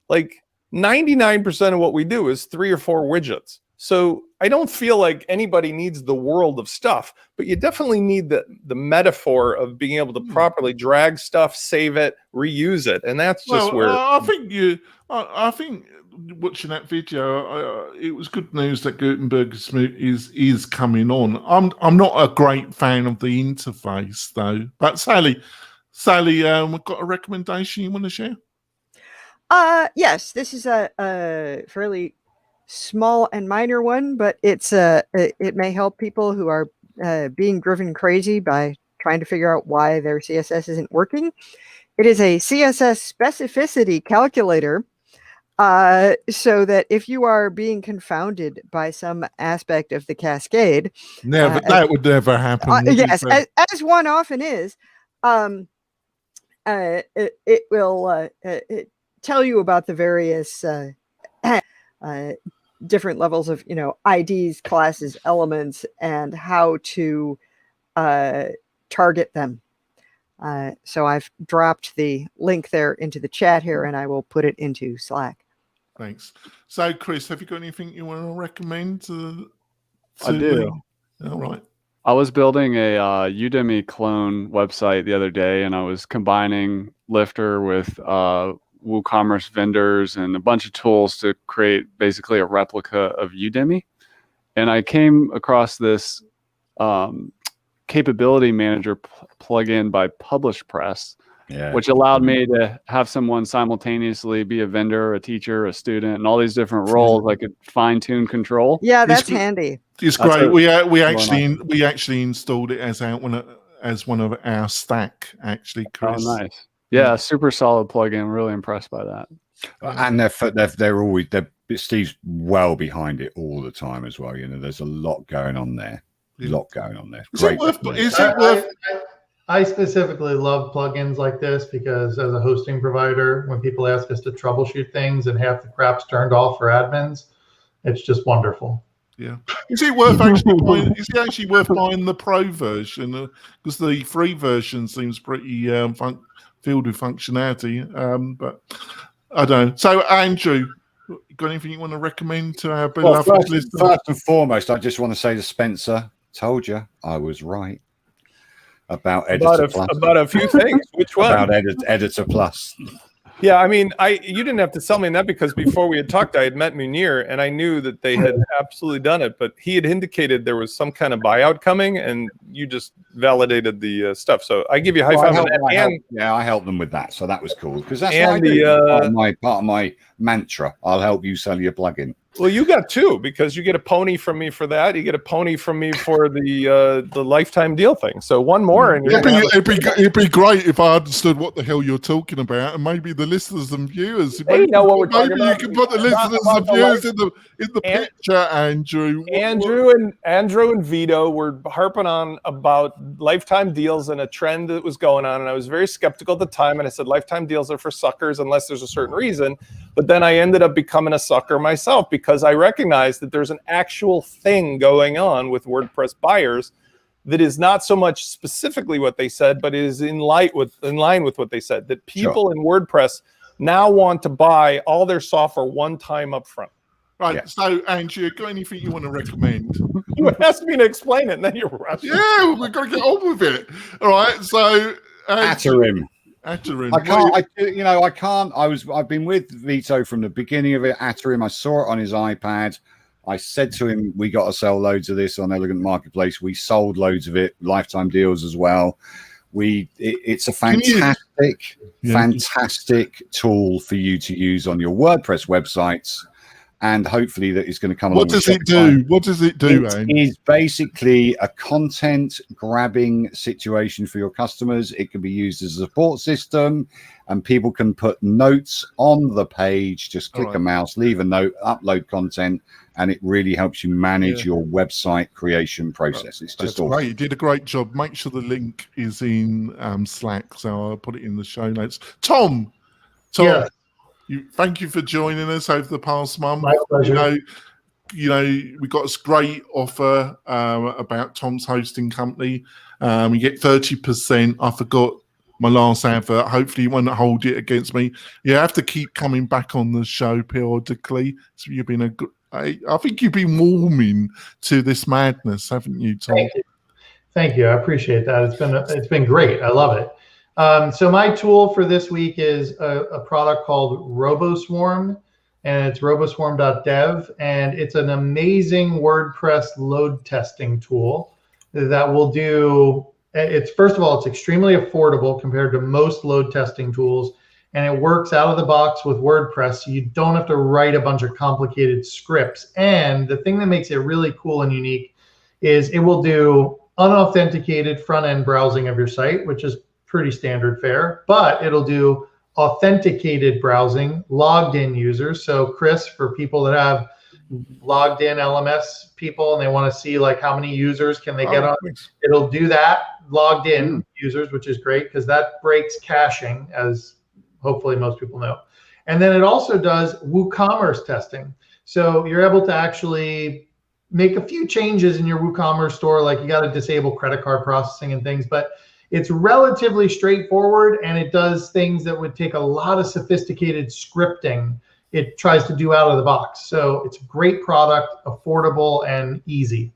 Like 99% of what we do is 3 or 4 widgets. So I don't feel like anybody needs the world of stuff, but you definitely need the metaphor of being able to properly drag stuff, save it, reuse it. And that's just where I think watching that video, it was good news that Gutenberg is coming on. I'm not a great fan of the interface though. But Sally, we've got a recommendation you want to share? Yes, this is a fairly small and minor one, but it may help people who are being driven crazy by trying to figure out why their CSS isn't working. It is a CSS specificity calculator, so that if you are being confounded by some aspect of the cascade, that would never happen. Yes, as one often is, it will tell you about the various different levels of, you know, IDs, classes, elements, and how to target them. So I've dropped the link there into the chat here, and I will put it into Slack. Thanks. So, Chris, have you got anything you want to recommend? I do. All right. I was building a Udemy clone website the other day, and I was combining Lifter with WooCommerce vendors and a bunch of tools to create basically a replica of Udemy. and I came across this capability manager plugin by Publish Press, which allowed me to have someone simultaneously be a vendor, a teacher, a student, and all these different roles. I could fine tune control. Yeah, that's handy. It's great. We actually installed it as one of our stack, actually, Chris. Oh, nice. Yeah, super solid plugin. Really impressed by that. And Steve's well behind it all the time as well. You know, there's a lot going on there. I specifically love plugins like this because as a hosting provider, when people ask us to troubleshoot things and half the crap's turned off for admins, it's just wonderful. Yeah. Is it worth actually buying? Is it actually worth buying the pro version? Because the free version seems pretty filled with functionality. But I don't know. So, Andrew, got anything you want to recommend to our beloved listeners? First and foremost, I just want to say to Spencer, told you I was right about Editor Plus. About a few things. Which one? About Editor Plus. Yeah, I mean, you didn't have to sell me that because before we had talked, I had met Munir and I knew that they had absolutely done it, but he had indicated there was some kind of buyout coming, and you just validated the stuff. So I give you a high five. I helped them with that, so that was cool because that's part of my mantra. I'll help you sell your plugin. Well, you got two because you get a pony from me for that. You get a pony from me for the lifetime deal thing. So one more, and it'd be great if I understood what the hell you're talking about, and maybe the listeners and viewers. They know what we're talking about. Maybe you can put the listeners and viewers in the picture, Andrew. Andrew and Vito were harping on about lifetime deals and a trend that was going on, and I was very skeptical at the time. And I said lifetime deals are for suckers unless there's a certain reason. But then I ended up becoming a sucker myself because I recognized that there's an actual thing going on with WordPress buyers that is not so much specifically what they said, but is in line with what they said, that people in WordPress now want to buy all their software one time up front. Right. Yeah. So, Andrew, got anything you want to recommend? You asked me to explain it, and then you're rushing. Yeah, we've got to get on with it. All right. So, Atarim. I've been with Vito from the beginning of it. Atarim. I saw it on his iPad. I said to him, we got to sell loads of this on Elegant Marketplace. We sold loads of it, lifetime deals as well. It's a fantastic tool for you to use on your WordPress websites. And hopefully that is going to come along. What does it do? What does it do, It is basically a content grabbing situation for your customers. It can be used as a support system, and people can put notes on the page. Just click a mouse, leave a note, upload content, and it really helps you manage your website creation process. It's just awesome. Great. You did a great job. Make sure the link is in Slack, so I'll put it in the show notes. Tom. Yeah. Thank you for joining us over the past month. My pleasure. You know, we got this great offer about Tom's hosting company. You get 30%. I forgot my last advert. Hopefully you won't hold it against me. You have to keep coming back on the show periodically. So you've been I think you've been warming to this madness, haven't you, Tom? Thank you. I appreciate that. It's been great. I love it. So my tool for this week is a product called RoboSwarm, and it's roboswarm.dev, and it's an amazing WordPress load testing tool that will do. First of all, it's extremely affordable compared to most load testing tools, and it works out of the box with WordPress, so you don't have to write a bunch of complicated scripts. And the thing that makes it really cool and unique is it will do unauthenticated front-end browsing of your site, which is pretty standard fare, but it'll do authenticated browsing, logged in users. So Chris, for people that have logged in LMS people and they want to see like how many users can they get on, it'll do that logged in users, which is great because that breaks caching, as hopefully most people know. And then it also does WooCommerce testing. So you're able to actually make a few changes in your WooCommerce store, like you got to disable credit card processing and things, but it's relatively straightforward, and it does things that would take a lot of sophisticated scripting. It tries to do out of the box. So it's a great product, affordable and easy.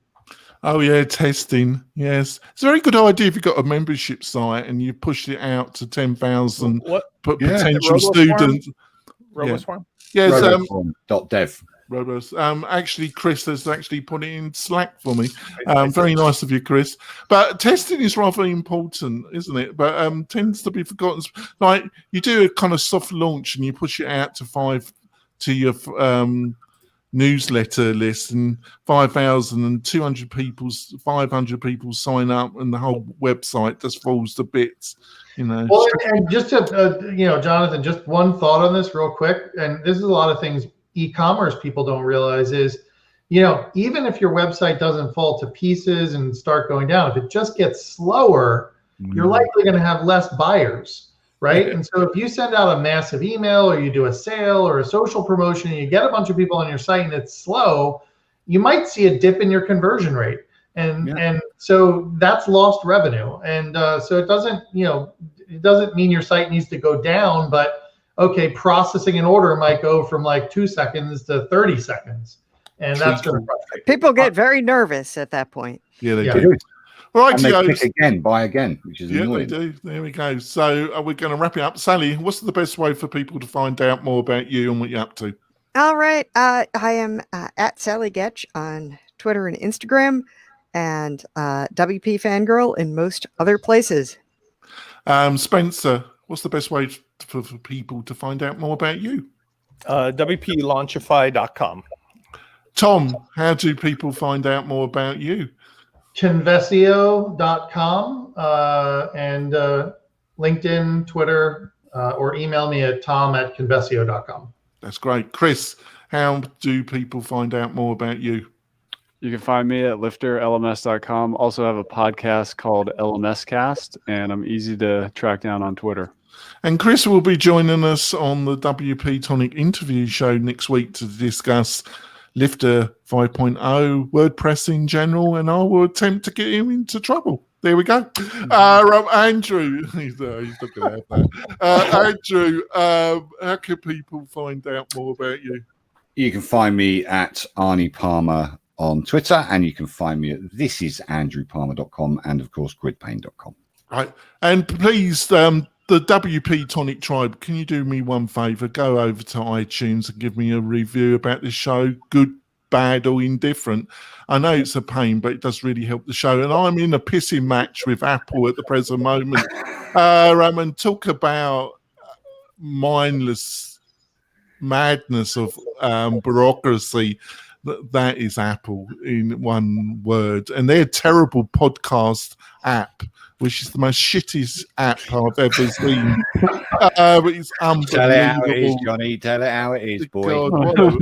Oh yeah, testing. Yes, it's a very good idea if you've got a membership site and you push it out to 10,000 potential students. RoboSwarm? Yes. .dev. Robust. Actually, Chris has actually put it in Slack for me. Very nice of you, Chris. But testing is rather important, isn't it? But tends to be forgotten. Like you do a kind of soft launch and you push it out to your newsletter list, and 5,200 people, 500 people sign up, and the whole website just falls to bits. Well, and just to Jonathan, just one thought on this real quick, and this is a lot of things e-commerce people don't realize is, even if your website doesn't fall to pieces and start going down, if it just gets slower, you're likely going to have less buyers, right? And so if you send out a massive email or you do a sale or a social promotion and you get a bunch of people on your site and it's slow, you might see a dip in your conversion rate. And so that's lost revenue. And so it doesn't mean your site needs to go down, but okay, processing an order might go from like 2 seconds to 30 seconds. And that's going to frustrate people. Get very nervous at that point. Yeah, they They do. do. Right, And they click again, buy again, which is annoying. they do. There we go. So we're going to wrap it up. Sally, what's the best way for people to find out more about you and what you're up to? All right. I am at Sally Getch on Twitter and Instagram, and WP Fangirl in most other places. Spencer, what's the best way for people to find out more about you? WPLaunchify.com. Tom, how do people find out more about you? Convesio.com and LinkedIn, Twitter, or email me at tom@convesio.com. That's great. Chris, how do people find out more about you? You can find me at lifterlms.com. Also have a podcast called LMS Cast, and I'm easy to track down on Twitter. And Chris will be joining us on the WP-Tonic interview show next week to discuss Lifter 5.0, WordPress in general, and I will attempt to get him into trouble. There we go. Andrew, he's not going to have that. Andrew, how can people find out more about you? You can find me at Arnie Palmer on Twitter, and you can find me at thisisandrewpalmer.com and, of course, gridpain.com. Right. And please, the WP-Tonic tribe, can you do me one favor? Go over to iTunes and give me a review about this show, good, bad, or indifferent. I know it's a pain, but it does really help the show. And I'm in a pissing match with Apple at the present moment. And talk about mindless madness of bureaucracy. That is Apple in one word. And their terrible podcast app, which is the most shittiest app I've ever seen. It's unbelievable. Tell it how it is, Johnny. Tell it how it is, boy. God,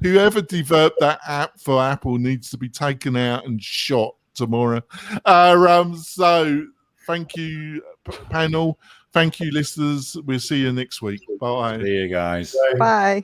whoever developed that app for Apple needs to be taken out and shot tomorrow. So thank you, panel. Thank you, listeners. We'll see you next week. Bye. See you guys. Bye.